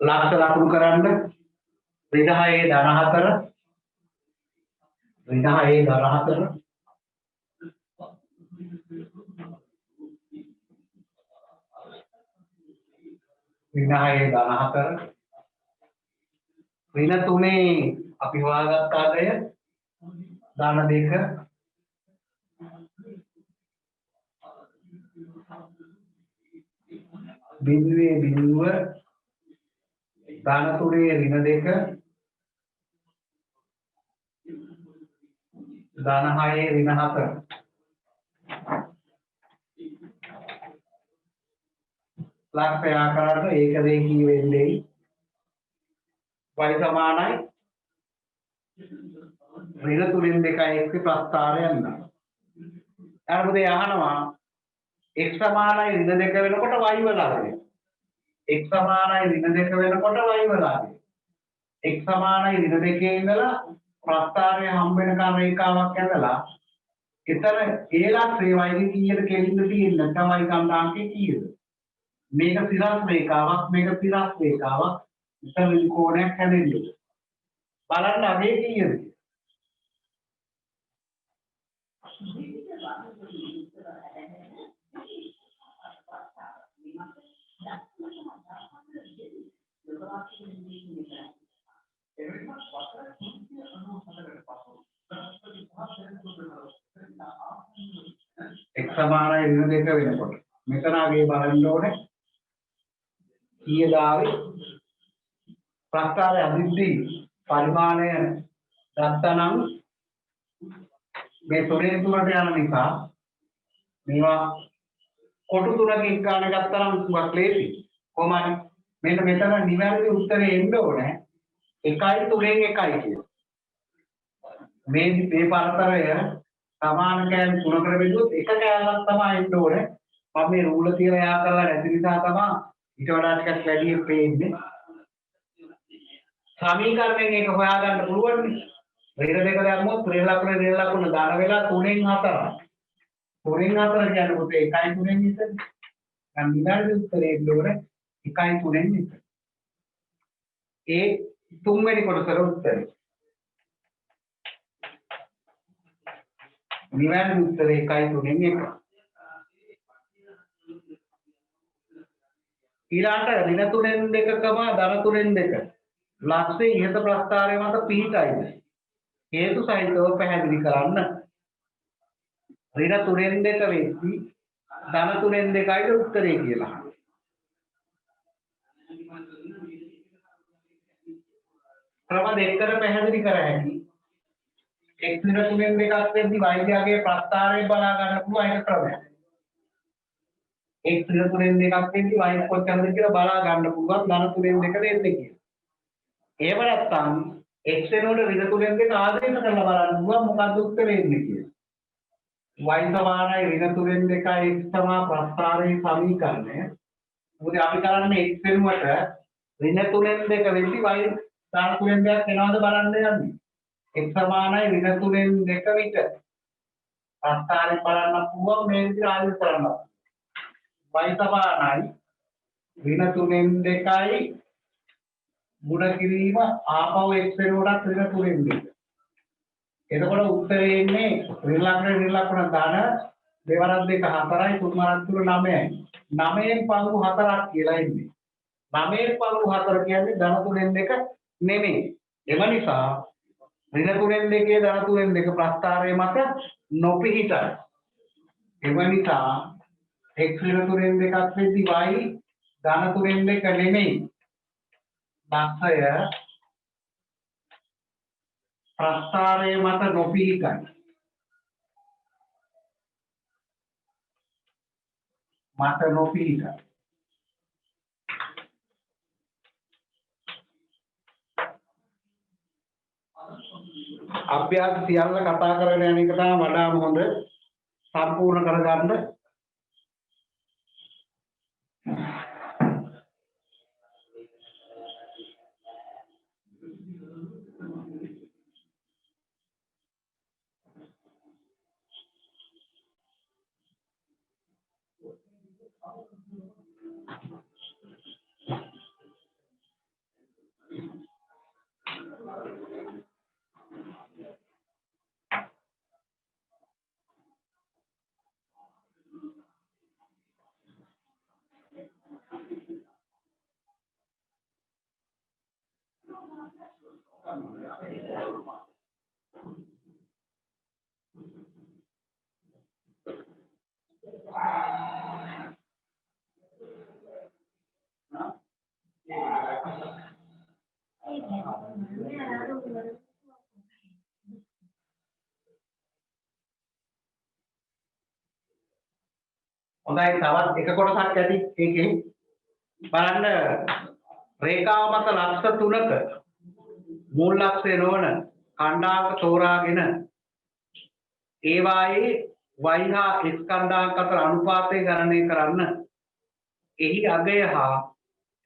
ලක්ෂ ලකුණු කරන්න ඍණ 6 ධන 4 ඍණ 6 ධන 4 ඍණ 6 ධන 4 ඍණ 3 අපි හොයාගත්තාදය දාන 2 බිඳුවේ බිඳුව දාන 3 ඍණ 2 දාන 6 ඍණ 4 ලක්ෂය ආකාරයට ඒක රේඛී වෙන්නේ y සමානයි ඍණ 3 2යි x ප්‍රස්ථාරය යන්න. ඊට අහනවා x සමානයි ඍණ 2 වෙනකොට y වලාද? x සමානයි ඍණ 2 වෙනකොට y වලාද? x සමානයි ඍණ 2 ඉඳලා ප්‍රස්ථාරය හම්බ වෙනකම් රේඛාවක් ඇඳලා එතන ඒ ලක්ෂයේ y කීයද කෙලින්ද තියෙන්නේ තමයි කණ්ඩාංකේ කීයද? මේක සිරස් රේඛාවක් මේක පිරස් රේඛාවක් ඉතින් කෝණයක් හැදෙන්නේ බලන්න අගේ කීයද x සමානයි ඍණ 2 වෙනකොට මෙතන අගේ බලන්න ඕනේ කීයදාවේ ප්‍රස්ථාරය අදිද්දී පරිමාණය ගත්තනම් මේ තොරෙන් තුනට යන නිසා මේවා කොටු තුනකින් ගන්න ගත්තනම් සුවක් ලේසි කොහොමද මෙන්න මෙතන නිවැරදි උත්තරේ එන්න ඕනේ 1 3 1 කියලා මේ පරතරය සමාන කෑලි තුනකට බෙදුවොත් එක කෑල්ලක් තමයි එන්න ඕනේ මම මේ රූල තියලා යා කරලා නැති නිසා තමයි ඊට වඩා ටිකක් වැඩි පේන්නේ සමීකරණයෙන් ඒක හොයාගන්න පුළුවන් නේ ඍණ 2 දැම්මොත් ඍණ ලකුණ දාන වෙලා 3න් 4 3න් 4 කියන්නේ පුතේ 1යි 3න් ඉතින් නම් නිවැරදි උත්තරේ එන්න ඕනේ 1යි 3න් ඉතින් ඒ තුන්වෙනි කොටසට උත්තරේ නිවැරදි උත්තරේ 1යි 3න් 1 ඊළාට ඍණ 3න් 2කම ධන 3න් 2 ලක්ෂයේ ඉහත ප්‍රස්ථාරය මත පිහිටයිද හේතු සහිතව පැහැදිලි කරන්න ඍණ 3න් 2 වෙද්දී ධන 3න් 2යිද උත්තරේ කියලා ක්‍රම දෙකකට පැහැදිලි කර හැකි x ඍණ 3න් 2ක් වෙද්දී y ගේ ප්‍රස්ථාරය බලා ගන්න පුළුවන් ඒක ක්‍රමයක් x ඍණ 3න් 2ක් වෙද්දී y කොච්චරද කියලා බලා ගන්න පුළුවන් ධන 3න් 2 දෙන්නේ කියලා එහෙම නැත්නම් x වෙනකොට ඍණ 3න් 2 ආදේශ කරලා බලන්න පුළුවන් මොකක්ද උත්තරේ එන්නේ කියලා. y සමානයි ඍණ 3න් 2යි x සමා ප්‍රස්ථාරයේ සමීකරණය. මොකද අපි කරන්නේ x වෙනුවට ඍණ 3න් 2 වෙද්දි y ධන 3න් 2ක් වෙනවද බලන්න යන්නේ. x සමානයි ඍණ 3න් 2 විට ප්‍රස්ථාරය බලන්න පුළුවන් මේ විදිහට ආදේශ කරන්න. y සමානයි ඍණ 3න් 2යි මුණ කිරීම ආපහු x වෙනකොටත් ඍණ 3න් 2. එතකොට උත්තරේ එන්නේ ඍණ ලකුණ ධන දෙවරක් 2 4යි තුන් වරක් 3 9යි. 9න් පළමු 4ක් කියලා ඉන්නේ. 9න් පළමු 4 කියන්නේ ධන 3න් 2 නෙමෙයි. එම නිසා ඍණ 3න් 2 ධන 3න් 2 ප්‍රස්ථාරය මත නොපිහිටයි. එම නිසා x ඍණ 3න් 2ක් වෙද්දී y ධන 3න් 2 නෙමෙයි. ලක්ෂය ප්‍රස්ථාරයේ මත නොපිහිටයි. අභ්‍යාස සියල්ල කතා කරගෙන යන එක තමයි වඩාම හොඳ සම්පූර්ණ කරගන්න. හොඳයි තවත් එක කොටසක් ඇති ඒකේ බලන්න රේඛාව මත ලක්ෂ 3ක මූල ලක්ෂය නොවන ඛණ්ඩාංක තෝරාගෙන ඒවායේ y හා x ඛණ්ඩාංක අතර අනුපාතය ගණනය කරන්න. එහි අගය හා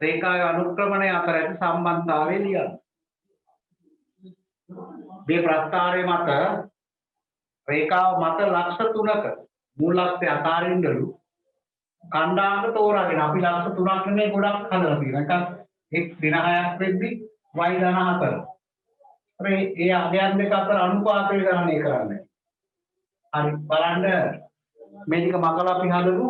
රේඛාවේ අනුක්‍රමණය අතර ඇති සම්බන්ධතාවය ලියන්න. මේ ප්‍රස්තාරය මත රේඛාව මත ලක්ෂ 3ක මූල ලක්ෂය අතරින්දලු ඛණ්ඩාංක තෝරාගෙන අපි ලක්ෂ 3ක් නෙමෙයි ගොඩක් හදලා තියෙනවා. එකක් x දින 6ක් වෙද්දි y ධන 4. ඒ අගයන් දෙක අතර අනුපාතය ගණනය කරන්න. හරි බලන්න මේ ටික මකලා අපි හදමු.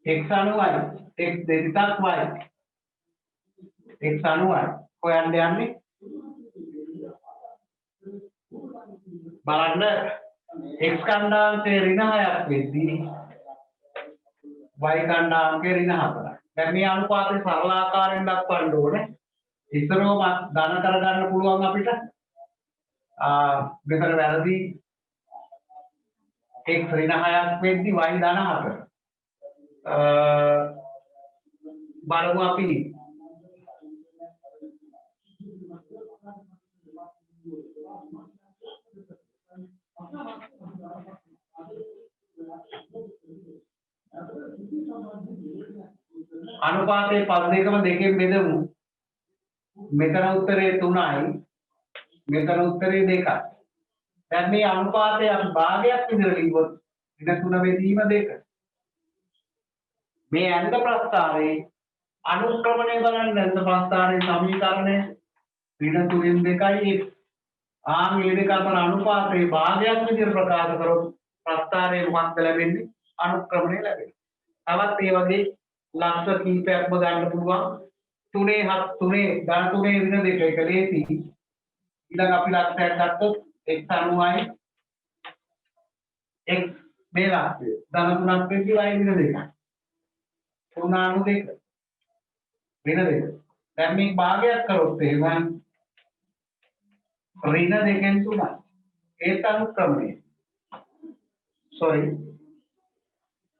x අනුවයි x දෙවිතක් y x අනුවයි හොයන්න යන්නේ බලන්න x ඛණ්ඩාංකයේ ඍණ 6ක් වෙද්දී y ඛණ්ඩාංකයේ ඍණ 4ක්. දැන් මේ අනුපාතය සරල ආකාරයෙන් දක්වන්න ඕනේ. ඉස්සරෝම ධන කරගන්න පුළුවන් අපිට. මෙතන වැරදි x ඍණ 6ක් වෙද්දී y ධන 4. බලමු අපි අනුපාතයේ පද දෙකම දෙකෙන් බෙදමු. මෙතන උත්තරේ 3යි මෙතන උත්තරේ 2යි. දැන් මේ අනුපාතය අපි භාගයක් විදිහට ලියුවොත් ඉත 3 බෙදීම 2. මේ අන්ත ප්‍රස්තාරයේ අනුක්‍රමණය බලන්න අන්ත ප්‍රස්තාරයේ සමීකරණය ඍණ 3න් 2යි x. මේ දෙක අතර අනුපාතයේ භාගයක් විදිහට ප්‍රකාශ කරොත් ප්‍රස්තාරයේ මොකක්ද ලැබෙන්නේ? අනුක්‍රමණය ලැබෙනවා. තවත් ඒ වගේ ලක්ෂ කීපයක්ම ගන්න පුළුවන්. 3 ධන 3 ඍණ 2 එක ලේසි. ඊළඟ අපි ලක්ෂයක් ගත්තොත් x අනුවයි x මේ ලක්ෂය ධන 3ක් වෙද්දී y ඍණ 2යි. 3 අනු 2 ඍණ 2. දැන් මේ භාගයක් කරොත් එහෙම ඍණ 2න් 3යි. ඒත් අනුක්‍රමණය.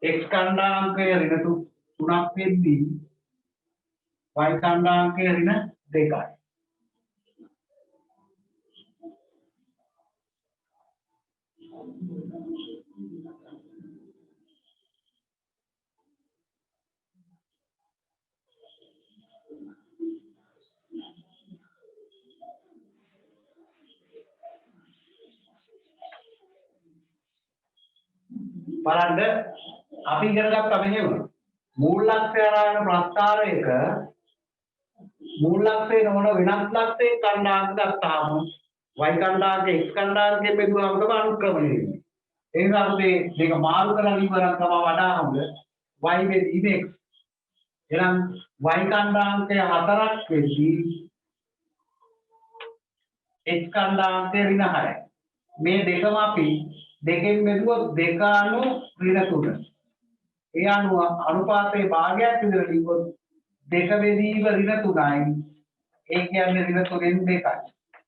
x ඛණ්ඩාංකය ඍණ 3ක් වෙද්දී y ඛණ්ඩාංකය ඍණ 2යි. බලන්න අපි ඉගෙන ගත්තා මෙහෙම මූල ලක්ෂය ආරයන ප්‍රස්තාරයක මූල ලක්ෂය නොවන වෙනස් ලක්ෂයේ ඛණ්ඩාංක ගත්තාම y ඛණ්ඩාංක x ඛණ්ඩාංකයෙන් බෙදුවාම තමයි අනුක්‍රමණය වෙන්නේ. ඒ නිසා අපි මේක මාරු කරලා ඉවරක් තමයි වඩා හොඳ y බෙදීම x. එහෙනම් y ඛණ්ඩාංකය 4ක් වෙද්දී x ඛණ්ඩාංකය ඍණ 6යි. මේ දෙකම අපි දෙකෙන් බෙදුවොත් 2 අනු ඍණ 3. ඒ අනුව අනුපාතයේ භාගයක් විදිහට ලියුවොත් 2 බෙදීම ඍණ 3යි. ඒ කියන්නේ ඍණ 3න් 2යි.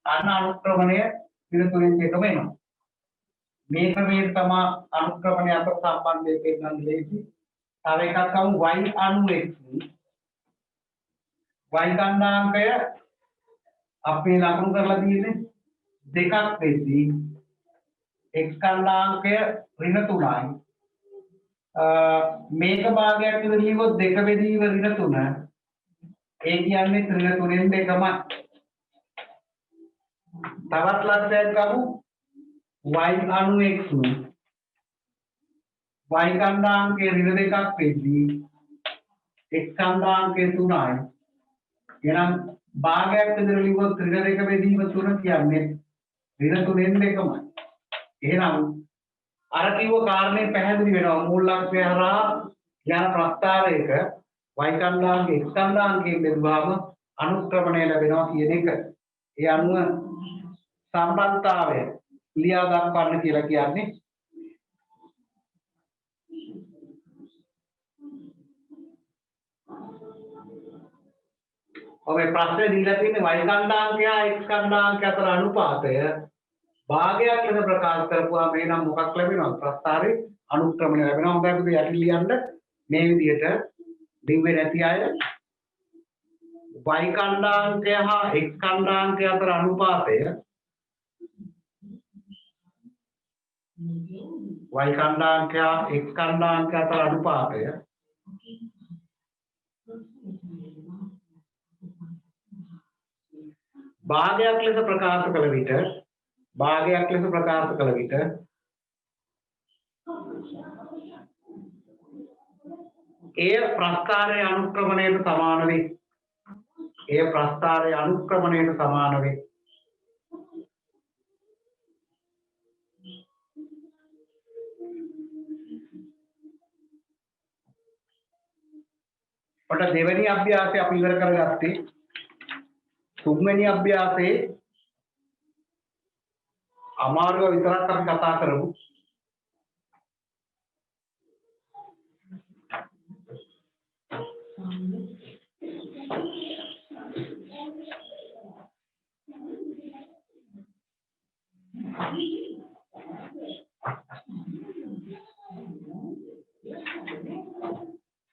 අන්න අනුක්‍රමණය ඍණ 3න් 2ම එනවා. මේ ක්‍රමයෙන් තමයි අනුක්‍රමණය අතර සම්බන්ධය පෙන්නන්න ලේසි. තව එකක් ගමු y අනු x. y ඛණ්ඩාංකය අපි ලකුණු කරලා තියෙන්නේ 2ක් වෙද්දී x ඛණ්ඩාංකය ඍණ 3යි. මේක භාගයක් විදිහට ලියුවොත් 2 බෙදීම ඍණ 3. ඒ කියන්නේ ඍණ 3න් 2මයි. තවත් ලක්ෂයක් ගමු y අනු x. y ඛණ්ඩාංකය ඍණ 2ක් වෙද්දී x ඛණ්ඩාංකය 3යි. එහෙනම් භාගයක් විදිහට ලියුවොත් ඍණ 2 බෙදීම 3 කියන්නේ ඍණ තුනෙන් දෙකම. එහෙනම් අර කිව්ව කාරණේ පැහැදිලි වෙනවා මූලක්ෂය හරහා යන ප්‍රස්තාරයක y කණ්ඩාංග x කණ්ඩාංගයෙන් බෙදුවාම අනුක්‍රමණය ලැබෙනවා කියන එක. ඒ අනුව සම්බන්ධතාවය ලියා දක්වන්න කියලා කියන්නේ. ඔබේ ප්‍රශ්නේ දීලා තියෙන්නේ y කණ්ඩාංගය x කණ්ඩාංගය අතර අනුපාතය භාගයක් ලෙස ප්‍රකාශ කරපුවා මේ නම් මොකක් ලැබෙනවද? ප්‍රස්තාරේ අනුක්‍රමණය ලැබෙනවා. හොඳයි පුතේ යටි ලියන්න මේ විදිහට දිව්වේ නැති අය y කණ්ඩාංගය හා x කණ්ඩාංගය අතර අනුපාතය y කණ්ඩාංගය හා x කණ්ඩාංගය අතර අනුපාතය භාගයක් ලෙස ප්‍රකාශ කළ විට එය ප්‍රස්ථාරයේ අනුක්‍රමණයට සමාන වේ. ඔන්න දෙවෙනි අභ්‍යාසය අපි ඉවර කරගත්තේ. තුන්වෙනි අභ්‍යාසයේ අමාරුව විතරක් අපි කතා කරමු.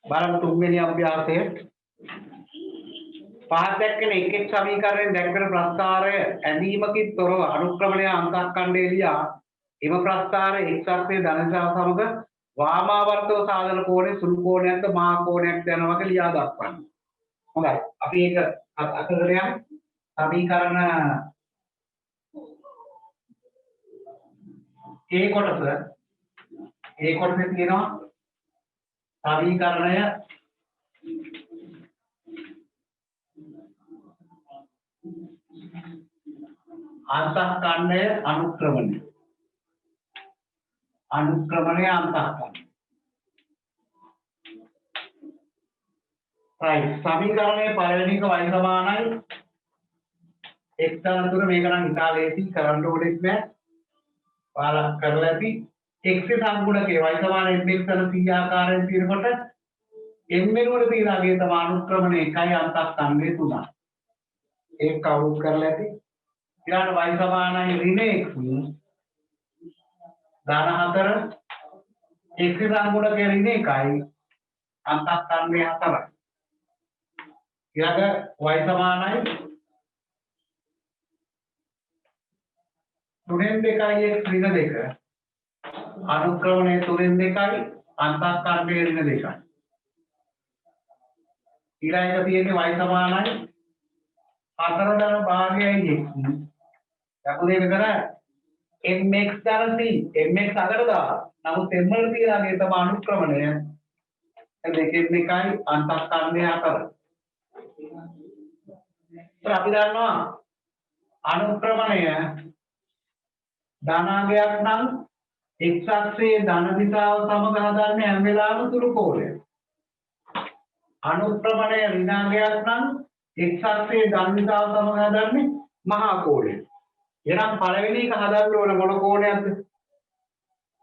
බලමු තුන්වෙනි අභ්‍යාසය. පහත් දැක්කන එක් එක් සමීකරණයෙන් දැක්වෙන ප්‍රස්ථාරය ඇඳීමකින් තොරව අනුක්‍රමණය අන්තක්ඛණ්ඩය ලියා එම ප්‍රස්ථාරය x අක්ෂයේ ධනසාව සමග වාමාවර්තව සාධන කෝණය සුළු කෝණයක්ද මහා කෝණයක්ද යන වගේ ලියා දක්වන්න. හොඳයි. අපි ඒක අතකට යමු. සමීකරණ ඒ කොටසේ තියෙනවා සමීකරණය අන්තක්ඛණ්ඩය අනුක්‍රමණය අන්තක්ඛණ්ඩය. right සමීකරණයේ පළවෙනි එක y සමානයි x අනතුර මේක නම් ඉතාලේසි කරන්න ඕනෙත් නෑ. පාලක් කරලා ඇති x සංගුණකේ y සමාන mx යන c ආකාරයෙන් තියෙනකොට m වෙනුවට තියෙන අගය තමයි අනුක්‍රමණය 1යි අන්තක්ඛණ්ඩය 3යි. ඒක කවුරුත් කරලා ඇති. ඊළඟ y සමානයි ඍණ x ධන 4 x සංගුණකේ ඍණ 1යි අන්තක්ඛණ්ඩය 4යි. ඊළඟ y සමානයි 3න් 2යි x ඍණ 2 අනුක්‍රමණය 3න් 2යි අන්තක්ඛණ්ඩය ඍණ 2යි. ඊළඟ එක තියෙන්නේ y සමානයි 4 ධන භාගයයි x. යකුදේ මෙතන mx ධන c mx අතර දාලා. නමුත් m වල තියෙන අගේ තමයි අනුක්‍රමණය. දෙකෙන් 2යි අන්තක්ඛණ්ඩය 4. අපි දන්නවා අනුක්‍රමණය ධනාංගයක් නම් x අක්ෂයේ ධන දිශාව සමග හදන්නේ හැම වෙලාවෙම සුළු කෝණයක්. අනුක්‍රමණය ඍණාංගයක් නම් x අක්ෂයේ ධන දිශාව සමග හදන්නේ මහා කෝණයක්. එහෙනම් පළවෙනි එක හදන්න ඕන මොන කෝණයක්ද?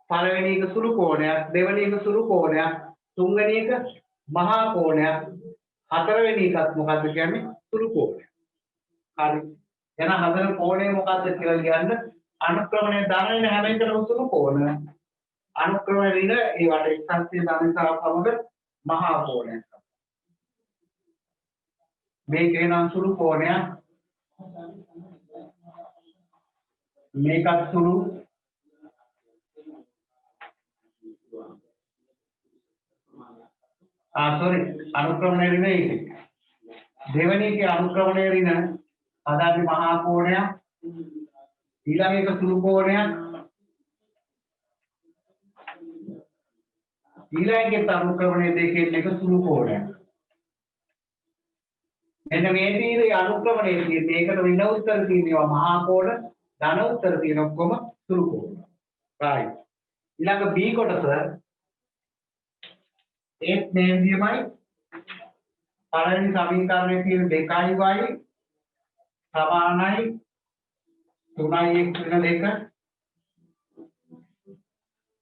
පළවෙනි එක සුළු කෝණයක්, දෙවෙනි එක සුළු කෝණයක්, තුන්වෙනි එක මහා කෝණයක්, හතරවෙනි එකත් මොකද්ද කියන්නේ? සුළු කෝණයක්. හරි. එහෙනම් හදන කෝණය මොකද්ද කියලා කියන්න අනුක්‍රමණය ධන හැම එකටම සුළු කෝණ. අනුක්‍රමණය ඍණ ඒවට x අක්ෂයේ ධන දිශාව සමග මහා කෝණයක්. මේකේ නම් සුළු කෝණයක්. මේකත් සුළු අනුක්‍රමණය ඍණ ඒක. දෙවෙනි එකේ අනුක්‍රමණය ඍණ හදාන්නේ මහා කෝණයක්. ඊළඟ එක සුළු කෝණයක්. ඊළඟ එක අනුක්‍රමණය දෙකෙන් එක සුළු කෝණයක්. මෙන්න මේ විදිහේ අනුක්‍රමණය කියන්නේ ඒකට ඍණ උත්තර තියෙනවා මහා කෝණ ධන උත්තර තියෙන ඔක්කොම සුළු කෝණ. right. ඊළඟ B කොටස ඒත් මේ විදියමයි පළවෙනි සමීකරණයේ තියෙන 2y සමානයි 3x වෙන 2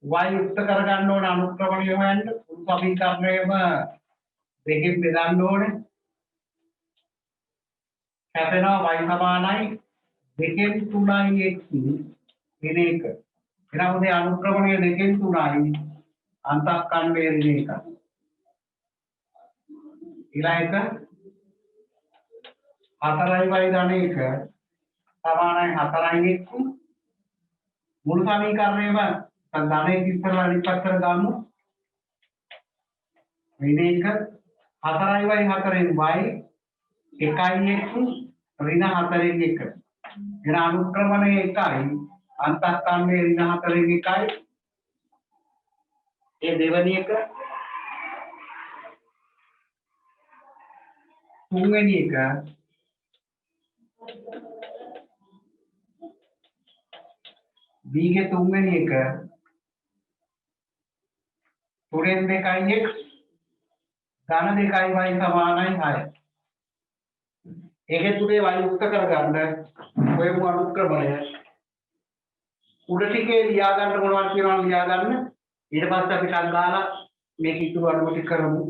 y යුක්ත කරගන්න ඕන අනුක්‍රමණය හොයන්න පුරු සමීකරණයම දෙකෙන් බෙදන්න ඕනේ හැපෙනවා y සමානයි 2න් 3x වෙන 1 එනවා මේ අනුක්‍රමණය 2න් 3යි අන්තක්ඛණ්ඩය වෙන 1 ඊළඟ 4y ධන 1 සමානයි 4x මුළු සමීකරණයම ධනයේ ඉස්සරලා අනිත් පැත්තට ගමු වෙන 1 4y 4න් y 1x ඍණ 4න් 1 එන අනුක්‍රමණය 1යි අන්තක්ඛණ්ඩය ඍණ 4න් 1යි ඒ දෙවෙනි එක තුන්වෙනි එක B ගේ තුන්වෙනි එක 3න් 2x ධන 2y සමානයි 6 ඒකේ තුනේ y යුක්ත කරගන්න ඔයම අනුක්‍රමණය උඩ ටිකේ ලියා ගන්න මොනවද කියනවා ලියා ගන්න ඊට පස්සේ අපි ටක් ගාලා මේක ඉතුරු අඩුව ටික කරමු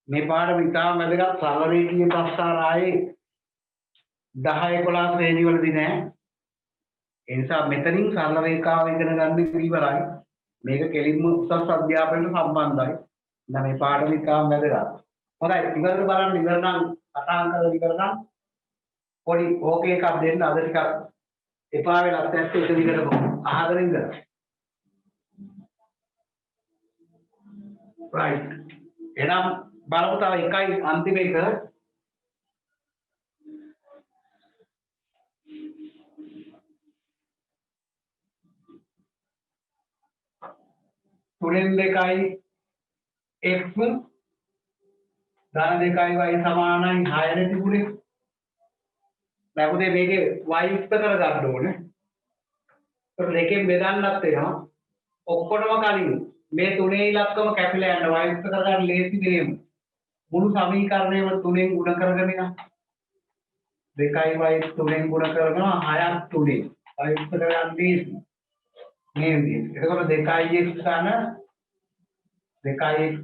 මේ පාඩම ඉතාම වැදගත් සරල රේඛීය ප්‍රස්ථාර ආයේ 10 11 ශ්‍රේණි වලදී නෑ ඒ නිසා මෙතනින් සරල රේඛාව ඉගෙන ගන්න ඉවරයි මේක කෙලින්ම උසස් අධ්‍යාපනයට සම්බන්ධයි නම් මේ පාඩම ඉතාම වැදගත් හොඳයි ඉවරද බලන්න ඉවර නම් කටහඬ කරලා ඉවර නම් පොඩි ඕකේ එකක් දෙන්න අද ටිකක් එපා වෙලත් නැත්නම් ඒක විතරම අහගෙන ඉඳලා right එහෙනම් බලමු තව එකයි අන්තිම එක තුනෙන් 2යි x ධන 2යි y සමානයි 6 නේ තිබුණේ නැගුදේ මේකේ y යුක්ත කරගන්න ඕනේ ඒක දෙකෙන් බෙදන්නත් වෙනවා ඔක්කොටම කලින් මේ තුනේ ඉලක්කම කැපිලා යන y යුක්ත කරගන්න ලේසි දෙයක් මුළු සමීකරණයම 3ෙන් ගුණ කරගෙන යනවා 2y 3ෙන් ගුණ කරනවා 6ක් 3 y යුක්ත කරගන්න ලේසි මේ විදිහට එතකොට 2x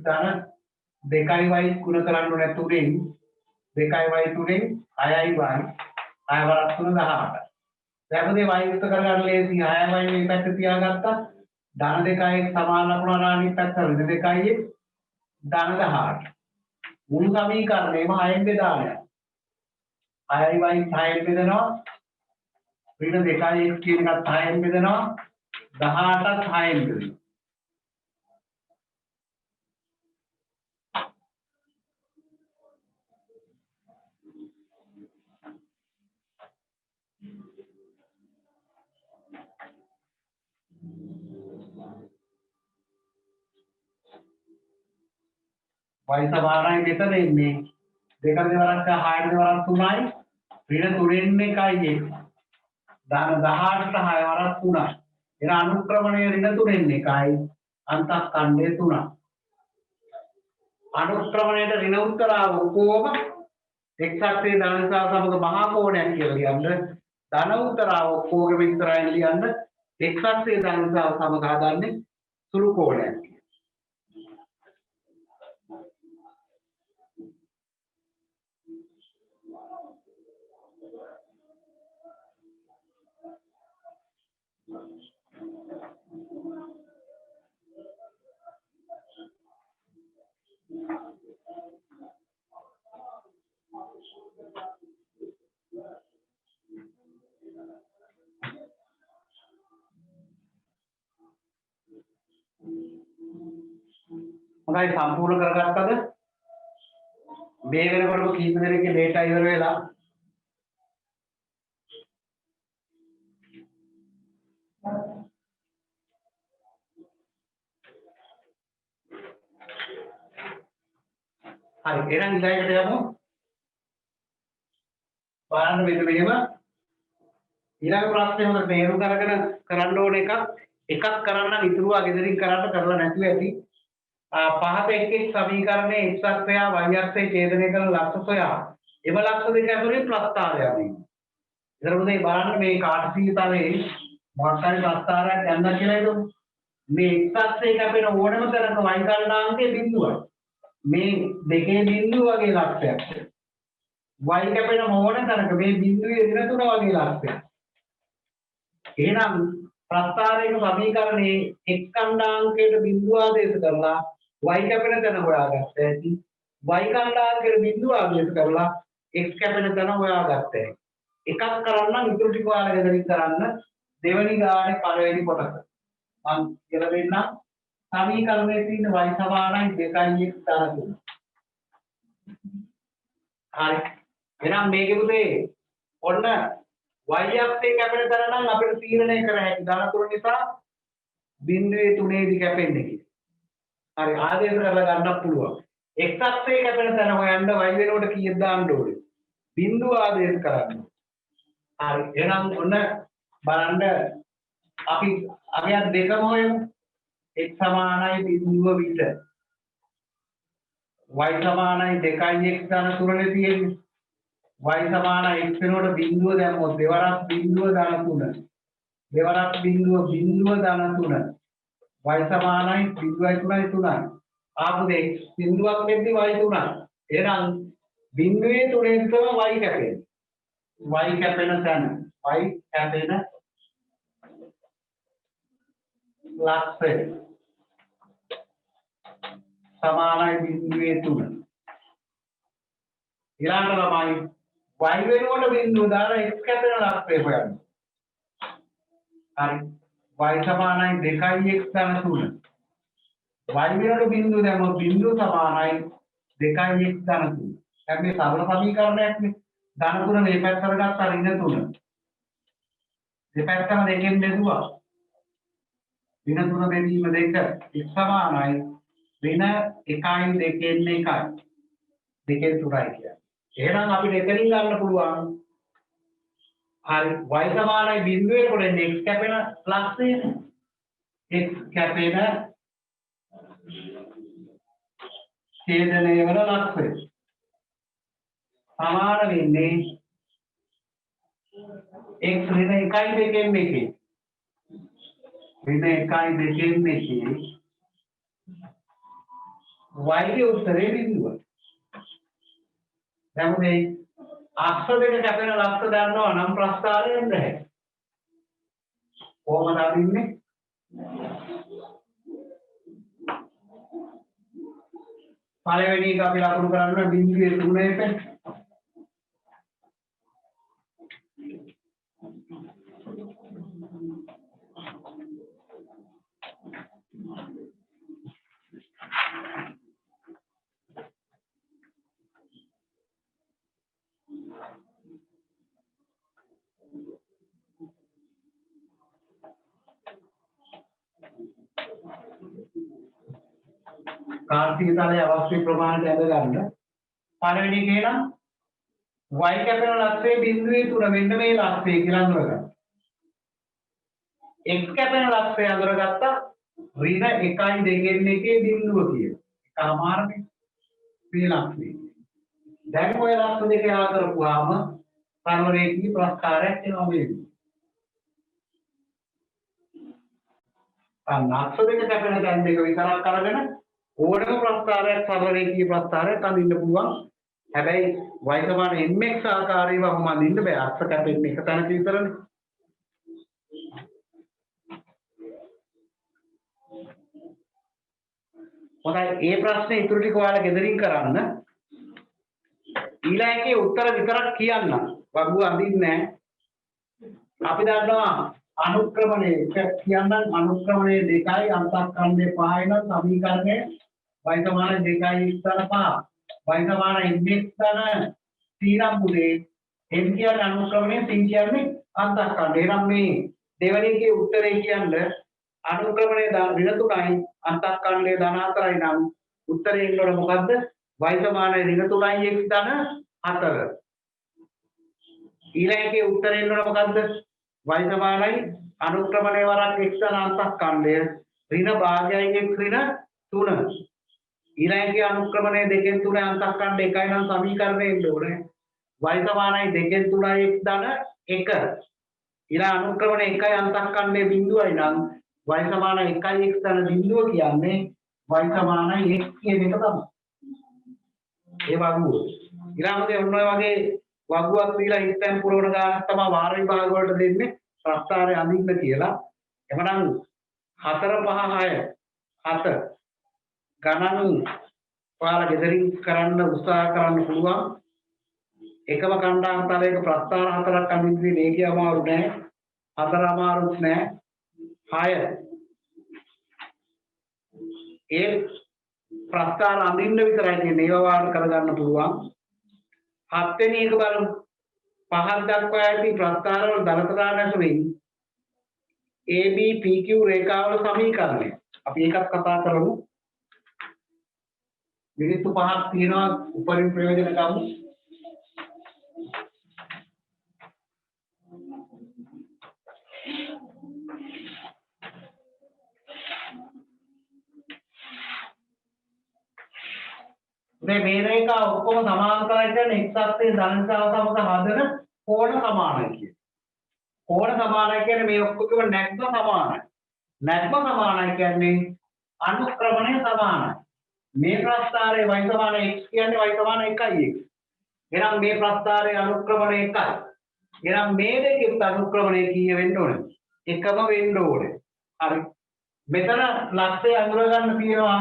ධන 2y ගුණ කරන්න ඕනේ 3ෙන් 2y 3ෙන් 6y 6 වරක් 3 18 දැන් මේ y යුක්ත කරගන්න ලේසි 6y මේ පැත්ත තියාගත්තා ධන 2x සමාන ලකුණ අනිත් පැත්ත ඍණ 2x ධන 18 මුළු සමීකරණයම 6න් බෙදාගෙන 6y 6න් බෙදනවා ඍණ 2x කියන එකත් 6න් බෙදනවා 18ත් 6න් බෙදනවා y සමානයි මෙතන ඉන්නේ දෙකම දෙවරක් 6 දෙවරක් 3යි ඍණ 3න් 1යි ධන 18ට 6 වරක් 3යි එන අනුක්‍රමණය ඍණ 3න් 1යි අන්තක්ඛණ්ඩය 3යි අනුක්‍රමණයට ඍණ උත්තරාව කොහොම x අක්ෂයේ ධනසා සමග මහා කෝණයක් කියලා කියන්න ධන උත්තරාව කොහොම ඉස්සරහින් ලියන්න x අක්ෂයේ ධනසාව සමග හදන්නේ සුළු කෝණයක්. හොඳයි සම්පූර්ණ කරගත්තද? මේ වෙනකොට කීප දෙනෙක්ගේ data ඉවර වෙලා හරි එහෙනම් ඊළඟට යමු. බලන්න මෙන්න මෙහෙම ඊළඟ ප්‍රශ්නේ හොඳට තේරුම් අරගෙන කරන්න ඕන එකක් කරන්න ඉතුරුවා ගෙදරින් කරන්න කරලා නැතුව ඇති. පහත එක් සමීකරණයේ x අක්ෂය y අක්ෂය ඡේදනය කරන ලක්ෂ සොයා එම ලක්ෂ දෙක ඇතුලේ ප්‍රස්ථාරය දෙනවා. ඊට පස්සේ බලන්න මේ කාර්යශීලී තලයේ මොකක් හරි ප්‍රස්ථාරයක් ගන්න කියලා හිතමු. මේ x අක්ෂයේ කැපෙන ඕනම තැනක y කර්ණාංකයේ බිඳුවයි. මේ දෙකේ බිඳුව වගේ ලක්ෂයක්. y කැපෙන ඕන තැනක මේ බිඳුවේ දින තුන වගේ ලක්ෂයක්. එහෙනම් ප්‍රස්ථාරයක සමීකරණයේ x කණ්ඩාංකයට බිඳුව ආදේශ කරලා y කැපෙන තැන හොයාගත්ත ඇති. y කණ්ඩාංකයට බිඳුව ආදේශ කරලා x කැපෙන තැන හොයාගත්ත ඇති. එකක් කරන්න ඉතුරු ටික ඔයාලා ගෙදරින් කරන්න. දෙවෙනි ගානේ පළවෙනි කොටස. මම කියලා දෙන්නම්. සමීකරණයේ තියෙන y සමානයි 2x ධන 3. හරි. එහෙනම් මේකේ පුතේ ඔන්න y අක්ෂයේ කැපෙන තැන නම් අපිට තීරණය කර හැකි ධන 3 නිසා බිඳුවේ 3ේදී කැපෙන්නේ කියලා. හරි ආදේශ කරලා ගන්නත් පුළුවන්. x අක්ෂයේ කැපෙන තැන හොයන්න y වෙනකොට කීයක් දාන්න ඕනේ? බිඳුව ආදේශ කරන්න. හරි එහෙනම් ඔන්න බලන්න අපි අගයක් දෙකම හොයමු. x සමානයි බිඳුව විට y සමානයි 2x ධන 3 තියෙන්නේ. y සමානයි x වෙනකොට බිඳුව දැම්මොත් දෙවරක් බිඳුව ධන 3 දෙවරක් බිඳුව ධන 3 y සමානයි බිඳුවයි 3යි 3යි ආපු දෙක බිඳුවක් මෙද්දි y 3යි. එහෙනම් බිඳුවේ 3ෙන් තමයි y කැපෙන්නේ. y කැපෙන තැන y කැපෙන ලක්ෂය සමානයි බිඳුවේ 3. ඊළඟට තමයි y වෙනකොට බිඳුව දාලා x කැපෙන ලක්ෂය හොයන්න. හරි y සමානයි 2x ධන 3. y වෙනකොට බිඳුව දැම්මොත් බිඳුව සමානයි 2x ධන 3. දැන් මේ සරල සමීකරණයක් නේ. ධන 3 මේ පැත්තට ගත්තා ඍණ 3. දෙපැත්තම දෙකෙන් බෙදුවා. ඍණ 3 බෙදීම 2 x සමානයි ඍණ 1යි 2න් 1යි. 2න් 3යි කියන්නේ. එහෙනම් අපිට එතනින් ගන්න පුළුවන්. හරි y සමානයි බිඳුවේ කොට x කැපෙන ලක්ෂය x කැපෙන ඡේදනය වල ලක්ෂය සමාන වෙන්නේ x ඍණ 1යි 2න් 1. ඍණ 1යි 2න් 1. y ගේ උත්තරේ බිඳුව. දැන් මේ අක්ෂ දෙක කැපෙන ලක්ෂ දන්නවා නම් ප්‍රස්ථාරයෙන් නැහැ. කොහොමද අදින්නේ? පළවෙනි එක අපි ලකුණු කරන්න බිඳුවේ 3 එක. කාර්තික තලයේ අවශ්‍ය ප්‍රමාණයට ඇද ගන්න. පළවෙනි එකේ නම් y කැපෙන ලක්ෂයේ බිඳුවේ 3 මෙන්න මේ ලක්ෂය කියලා අඳුරගන්න. x කැපෙන ලක්ෂය අඳුරගත්තා ඍණ 1යි 2න් 1 බිඳුව කියන. එකමාරනේ මේ ලක්ෂය. දැන් ඔය ලක්ෂ දෙක යා කරපුවාම සරල රේඛී ප්‍රස්ථාරයක් එනවා මේ. අන්න අක්ෂ දෙක කැපෙන තැන් දෙක විතරක් අරගෙන ඕනම ප්‍රස්ථාරයක් සරල රේඛීය ප්‍රස්ථාරයක් අඳින්න පුළුවන්. හැබැයි y සමාන mx ආකාරයව වහම අඳින්න බෑ. අක්ෂ කැපෙන්නේ එක තැනක විතරනේ. හොඳයි, ඒ ප්‍රශ්නේ ඉතුරු ටික ඔයාලා ගෙදරින් කරන්න. ඊළඟ එකේ උත්තර විතරක් කියන්න. වගුව අඳින්නේ නැහැ. අපි දන්නවා අනුක්‍රමණය කියන්න අනුක්‍රමණය දෙකයි අන්තක්ඛණ්ඩය 5යි නම් සමීකරණය y සමාන 2x ධන 5 y සමාන mx ධන c නම් පුතේ m කියන්නේ අනුක්‍රමණය c කියන්නේ අන්තක්ඛණ්ඩය. එහෙනම් මේ දෙවෙනි එකේ උත්තරේ කියන්නේ අනුක්‍රමණය ඍණ 3යි අන්තක්ඛණ්ඩය ධන 4යි නම් උත්තරේ එන්නොර මොකද්ද? y සමාන ඍණ 3යි x ධන 4. ඊළඟ එකේ උත්තරේ එන්නොර මොකද්ද? y සමානයි අනුක්‍රමණය වරක් x ධන අන්තක්ඛණ්ඩය ඍණ භාගයයි x ඍණ 3. ඊළඟේ අනුක්‍රමණය 2න් 3 අන්තක්ඛණ්ඩ 1යි නම් සමීකරණය එන්න ඕනේ. y සමානයි 2න් 3යි x ධන 1. ඊළඟ අනුක්‍රමණය 1යි අන්තක්ඛණ්ඩයේ බිඳුවයි නම් y සමානයි 1යි x ධන බිඳුව කියන්නේ y සමානයි x කියන එක තමයි. ඒ වගුව. ඊළඟට ඔන්න ඔය වගේ වගුවක් දීලා ඉස්තැන් පුරවන ගානක් තමයි වාර විභාග වලට දෙන්නේ ප්‍රස්ථාරය අඳින්න කියලා. එමනම් 4 5 6 7 ගණන් ඔයාලා ගෙදරින් කරන්න උත්සාහ කරන්න පුළුවන්. එකම කණ්ඩායම් තලයක ප්‍රස්ථාර 4ක් අඳින්නේ මේකේ අමාරු නෑ. 4 අමාරුත් නෑ. 6 ඒ ප්‍රස්ථාර අඳින්න විතරයි තියෙන්නේ. ඒවා වාර කරගන්න පුළුවන්. 7 වෙනි එක බලමු. 5ක් දක්වා ඇති ප්‍රස්ථාර වල දලතරාණ ඇතුලින් AB PQ රේඛාවල සමීකරණය. අපි ඒකත් කතා කරමු. මිනිත්තු 5ක් තියෙනවා උපරිම ප්‍රයෝජන ගමු. මේ රේඛා ඔක්කොම සමාන්තරයි කියන්නේ x අක්ෂයේ ධන දිශාව සමග හදන කෝණ සමානයි කියන්නේ. කෝණ සමානයි කියන්නේ මේ ඔක්කොම නැග්ම සමානයි. නැග්ම සමානයි කියන්නේ අනුක්‍රමණය සමානයි. මේ ප්‍රස්ථාරයේ y සමාන x කියන්නේ y සමාන 1යි x. එහෙනම් මේ ප්‍රස්ථාරයේ අනුක්‍රමණය 1යි. එහෙනම් මේ දෙකේ අනුක්‍රමණය කීය වෙන්න ඕනේ? එකම වෙන්න ඕනේ. හරි. මෙතන ලක්ෂය අඳුර ගන්න තියෙනවා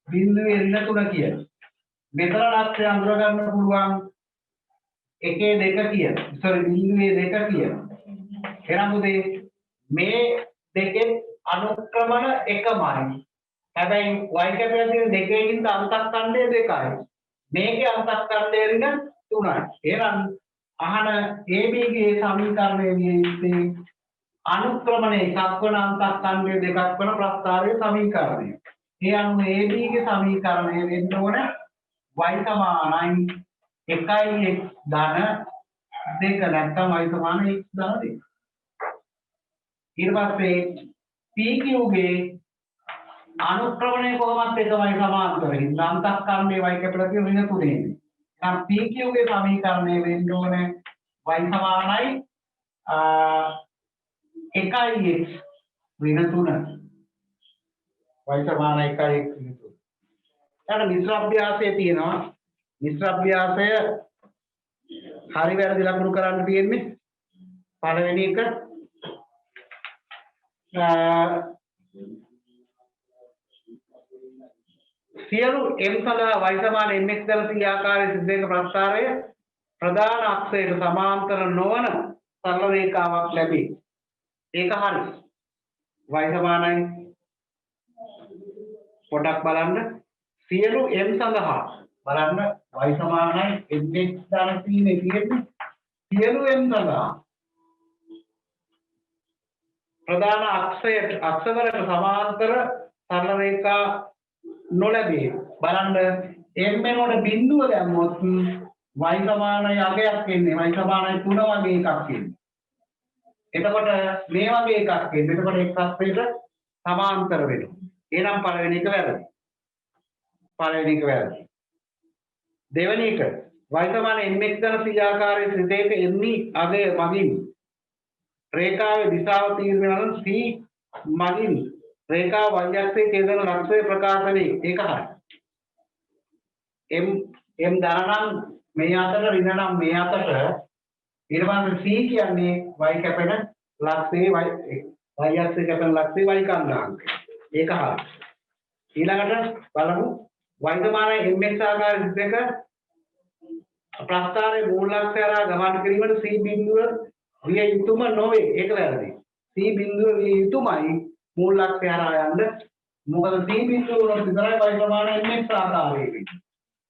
බිඳුවේ ඍණ 3 කියලා. මෙතන ලක්ෂය අඳුර ගන්න පුළුවන් 1 2 කියලා. sorry බිඳුවේ 2 කියලා. එහෙනම් උදේ මේ දෙකේ අනුක්‍රමණ එකමයි. හැබැයි y කැපිලා තියෙන දෙකකින් අන්තක්ඛණ්ඩය 2යි. මේකේ අන්තක්ඛණ්ඩය ඍණ 3යි. එහෙනම් අහන AB ගේ සමීකරණය විදිහේ අනුක්‍රමණ එකක් වන අන්තක්ඛණ්ඩය දෙකක් වන ප්‍රස්ථාරයේ සමීකරණය. ඒ අනුව AB ගේ සමීකරණය වෙන්න ඕන y සමානයි 1යි x ධන 2 නැත්නම් y සමාන x ධන 2. ඊට පස්සේ PQ ගේ අනුක්‍රමණය කොහොමද එකමයි සමාන්තර. අන්තක්ඛණ්ඩයේ y කැපිලා තියෙන ඍණ 3. නම් PQ ගේ සමීකරණය වෙන්න ඕන y සමානයි 1යි x ඍණ 3. y සමාන 1යි x ඍණ 3. ඊට මිශ්‍ර අභ්‍යාසයේ තියෙනවා. මිශ්‍ර අභ්‍යාසය හරි වැරදි ලකුණු කරන්න තියෙන්නේ. පළවෙනි එක සියලු m සඳහා y සමාන mx දල C ආකාරයේ සිද්ධ ප්‍රස්ථාරය ප්‍රධාන අක්ෂයට සමාන්තර නොවන සරල රේඛාවක් ලැබේ. ඒක හරි. y සමානයි පොඩක් බලන්න සියලු m සඳහා බලන්න y සමානයි mx ධන c නේ තියෙන්නේ. සියලු m සඳහා ප්‍රධාන අක්ෂයට අක්ෂවලට සමාන්තර සරල රේඛා නොලැබේ. බලන්න m වෙනකොට බිඳුව දැම්මොත් y සමානයි අගයක් එන්නේ. y සමානයි 3 වගේ එකක් එන්නේ. එතකොට මේ වගේ එකක් එන්නේ. එතකොට x අක්ෂයට සමාන්තර වෙනවා. එහෙනම් පළවෙනි එක වැරදි. පළවෙනි එක වැරදි. දෙවෙනි එක y සමාන mx ධන c ආකාරයේ ත්‍රිදේක එන්නේ අගය මගින් රේඛාවේ දිශාව තීරණය කරන c මගින් රේඛා y අක්ෂයේ ඡේදන ලක්ෂය ප්‍රකාශ වේ. ඒක හරි. m ධන නම් මේ අතට ඍණ නම් මේ අතට ඊට පස්සේ c කියන්නේ y කැපෙන ලක්ෂයේ y අක්ෂයේ කැපෙන ලක්ෂයේ y කන්දාංක. ඒක හරි. ඊළඟට බලමු y සමානයි mx ආකාර දෙක ප්‍රස්ථාරයේ මූලක්ෂය හරහා ගමන් කිරීමට c බිඳුව විය යුතුම නොවේ. ඒක වැරදි. c බිඳුව විය යුතුමයි මූලක්ෂය හරහා යන්න. මොකද c බිඳුව වල විතරයි y සමානයි mx ආකාරයේ වෙන්නේ.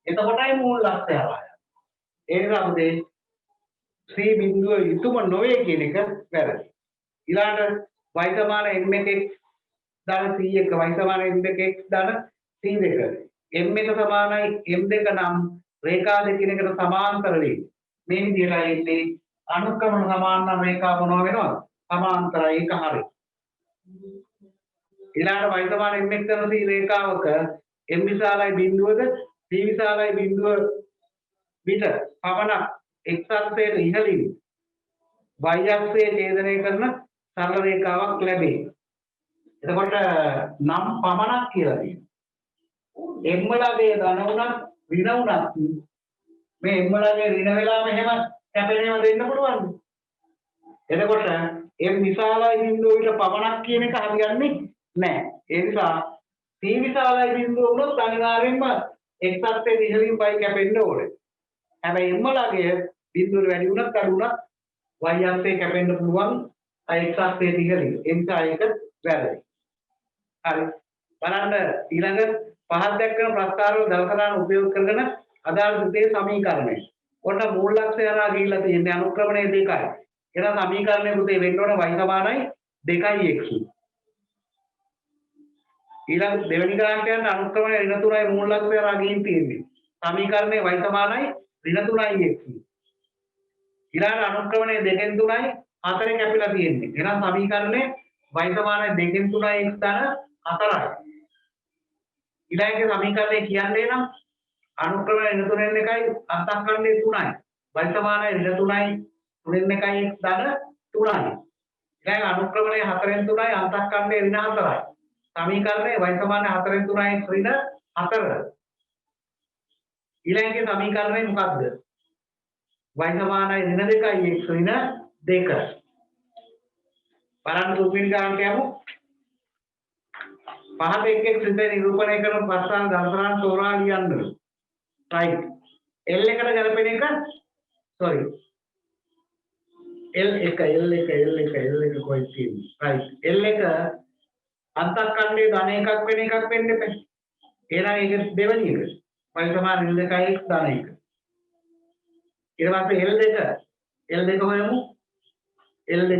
එතකොටයි මූලක්ෂය හරහා යන්නේ. ඒ නිසා අපේ c බිඳුව යුතුම නොවේ කියන එක වැරදි. ඊළඟට y සමාන m1 ධන c1 y සමාන m2 ධන c2 m1 සමානයි m2 නම් රේඛා දෙකකට සමාන්තර වේ. මේ විදිහට එන්නේ අනුක්‍රමණ සමාන නම් රේඛා මොනවා වෙනවද? සමාන්තරයි. ඒක හරි. ඊළඟට y සමාන mx කරන c රේඛාවක m විශාලයි බිඳුවද c විශාලයි බිඳුව පිට පවණක් x අක්ෂයට ඉහළින් y අක්ෂයේ ඡේදනය කරන සරල රේඛාවක් ලැබේ. එතකොට නම් පමණක් කියලා තියෙනවා. m වලගේ ධන උනත් ඍණ උනත් මේ m වලගේ ඍණ වෙලාම එහෙම කැපෙනේම දෙන්න පුළුවන්. එතකොට m විශාලයි බිඳුව විතර පමණක් කියන එක හරියන්නේ නැහැ. ඒ නිසා c විශාලයි බිඳුව උනොත් අනිවාර්යෙන්ම x අක්ෂයේ ඉහළින් y කැපෙන්න ඕනේ. හැබැයි m වලගේ බිඳුව වැඩි උනත් අඩු උනත් y අක්ෂයේ කැපෙන්න පුළුවන් x අක්ෂයේ ඉහළින්. ඒ නිසා ඒක වැරදි. හරි. බලන්න ඊළඟ පහත් දක්වන ප්‍රස්තාරවල දලකරණ උපයෝග කරගෙන අදාළ දෙතේ සමීකරණය. ඔන්න මූලක්ෂය හරහා ගිහිල්ලා තියෙන්නේ අනුක්‍රමණය දෙකයි. එහෙනම් සමීකරණය පුතේ වෙන්න ඕන y සමානයි 2x. ඊළඟ දෙවෙනි ගානට යන අනුක්‍රමණය ඍණ 3යි මූලක්ෂය හරහා ගිහින් තියෙන්නේ. සමීකරණය y සමානයි ඍණ 3x. ඊළඟ අනුක්‍රමණය 2න් 3යි 4 කැපිලා තියෙන්නේ. එහෙනම් සමීකරණය y සමානයි 2න් 3යි x ධන 4යි. ඊළඟ සමීකරණය කියන්නේ නම් අනුක්‍රමණය ඍණ 3න් 1යි අන්තක්කරණය 3යි. y සමානයි ඍණ 3යි 3න් 1යි x ධන 3යි. ඊළඟ අනුක්‍රමණය 4න් 3යි අන්තක්කරණය ඍණ 4යි. සමීකරණය y සමානයි 4න් 3යි x ඍණ 4. ඊළඟ සමීකරණය මොකක්ද? y සමානයි ඍණ 2යි x ඍණ 2. බලන්න තුන්වෙනි ගානට යමු. පහත එක් එක් සිත නිරූපණය කරන ප්‍රස්ථාන දර්ශන තෝරා ලියන්න. right. L එකට ගැලපෙන එක sorry. L එක කොයි තියෙන්නේ? right. L එක අන්තක්කණ්ඩයේ ධන එකක් වෙන එකක් වෙන්න එපා. එහෙනම් ඒක දෙවෙනි එක. y සමාන ඍණ 2යි x ධන 1. ඊට පස්සේ L2 හොයමු. L2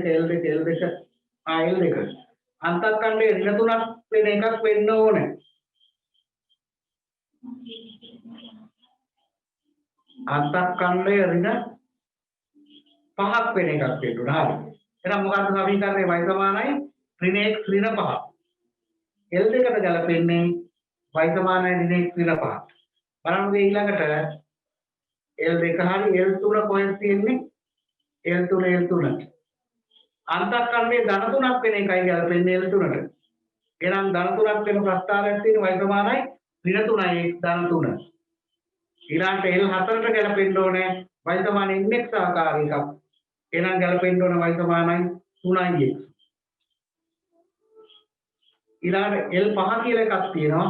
අන්තක්කණ්ඩයේ ඍණ 3ක් වෙන එකක් වෙන්න ඕනේ. අන්තක්කණ්ඩයේ ඍණ 5ක් වෙන එකක් වෙන්න ඕනේ. හරි. එහෙනම් මොකද්ද සමීකරණය y සමානයි ඍණ x ඍණ 5. L2කට ගැලපෙන්නේ y සමානයි ඍණ x ඍණ 5. බලන්න මේ ඊළඟට L2 හරි L3 කොහෙද තියෙන්නේ? L3 අන්තක්කරණයේ ධන 3ක් වෙන එකයි ගැලපෙන්නේ L3ට. එහෙනම් ධන 3ක් වෙන ප්‍රස්ථාරයක් තියෙන y සමානයි ඍණ 3යි x ධන 3. ඊළඟට L4ට ගැලපෙන්න ඕනේ y සමානයි mx ආකාර එකක්. එහෙනම් ගැලපෙන්න ඕනේ y සමානයි 3යි x. ඊළඟට L5 කියලා එකක් තියෙනවා.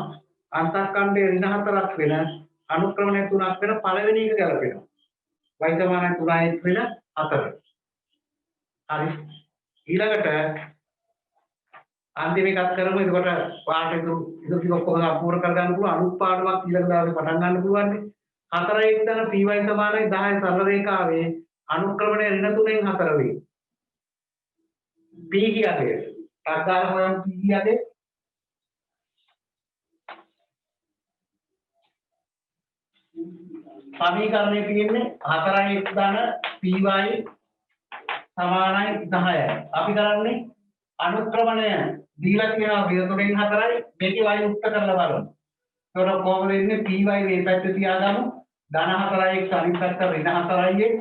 අන්තක්කරණයේ ඍණ 4ක් වෙන අනුක්‍රමණය 3ක් වෙන පළවෙනි එක ගැලපෙනවා. y සමානයි 3යි x ඍණ 4. හරි. ඊළඟට අන්තිම එකක් කරමු. එතකොට පාඩ ඉදු ටික ඔක්කොම සම්පූර්ණ කරගන්න පුළුවන්. අනුත් පාඩමක් ඊළඟ දවසේ පටන් ගන්න පුළුවන්. 4x ධන py සමානයි 10 සරල රේඛාවේ අනුක්‍රමණය ඍණ 3න් 4 වේ. p කියන්නේ අග්ගාල හොයන් p කියන්නේ සමීකරණයේ තියෙන්නේ 4x ධන py සමානයි 10යි. අපි කරන්නේ අනුක්‍රමණය දීලා කියනවා ඍණ 3න් 4යි. මේකේ y උත්ත කරලා බලමු. එතකොට කොහොමද ඉන්නේ py මේ පැත්තේ තියාගමු. ධන 4x අනිත් පැත්ත ඍණ 4x.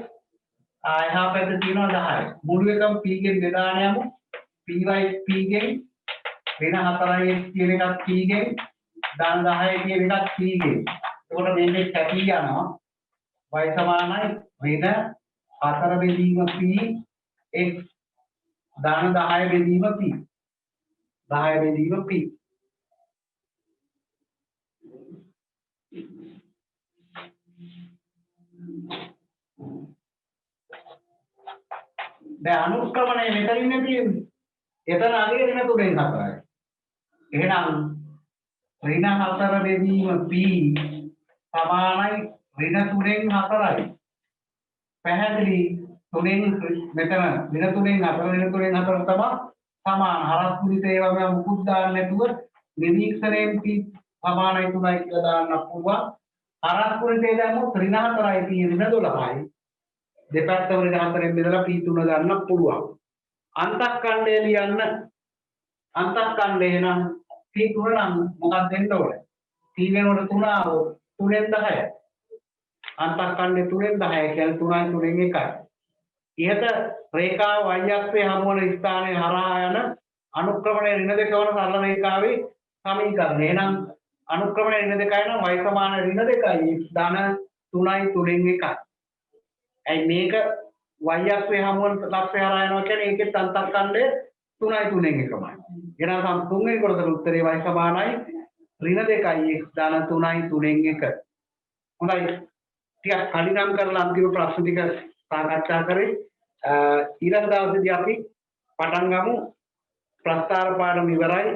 එහා පැත්තේ තියෙනවා 10යි. මුළු එකම p ගෙන් බෙදාන යමු. py p ගෙන් ඍණ 4යි x කියන එකත් p ගෙන් ධන 10 කියන එකත් p ගෙන්. එතකොට මේකේ කැපී යනවා y සමානයි ඍණ 4 බෙදීම p x ධන 10 බෙදීම p 10 බෙදීම p. දැන් අනුක්‍රමණය මෙතනින් තියෙන්නේ. එතන අගේ ඍණ 3න් 4යි. එහෙනම් ඍණ 4 බෙදීම p සමානයි ඍණ 3න් 4යි. පැහැදිලි 3න් මෙතන ඍණ 3න් 4 ඍණ 3න් 4 තමයි සමාන. හරස් පුරිත ඒවා මම මුකුත් දාන්න නැතුව නිරීක්ෂණයෙන් p සමානයි 3යි කියලා දාන්න පුළුවන්. හරස් පුරිතේ දැම්මොත් ඍණ 4යි p ඍණ 12යි. දෙපැත්තම ඍණ 4ෙන් බෙදලා p 3 ගන්න පුළුවන්. අන්තක්ඛණ්ඩය ලියන්න. අන්තක්ඛණ්ඩය නම් p 3 නම් මොකක්ද දෙන්න ඕනේ? p වෙනකොට 3 ආවොත් 3ෙන් 10යි. අන්තක්ඛණ්ඩය 3ෙන් 10 කියන්නේ 3යි 3ෙන් 1යි. ඉහත රේඛාව y අක්ෂයේ හමු වන ස්ථානයේ හරහා යන අනුක්‍රමණය ඍණ 2 වන සරල රේඛාවේ සමීකරණය. එහෙනම් අනුක්‍රමණය ඍණ 2යි නම් y සමාන ඍණ 2යි x ධන 3යි 3ෙන් 1යි. ඇයි මේක y අක්ෂයේ හමු වන ලක්ෂය හරහා යනවා කියන්නේ ඒකෙත් අන්තක්ඛණ්ඩය 3යි 3ෙන් 1යි. එහෙනම් තුන්වෙනි කොටසට උත්තරේ y සමානයි ඍණ 2යි x ධන 3යි 3ෙන් 1. හොඳයි. ටිකක් කලිනම් කරලා අන්තිම ප්‍රශ්න ටික සාකච්ඡා කරේ. ඊළඟ දවසේදී අපි පටන් ගමු ප්‍රස්තාර පාඩම ඉවරයි.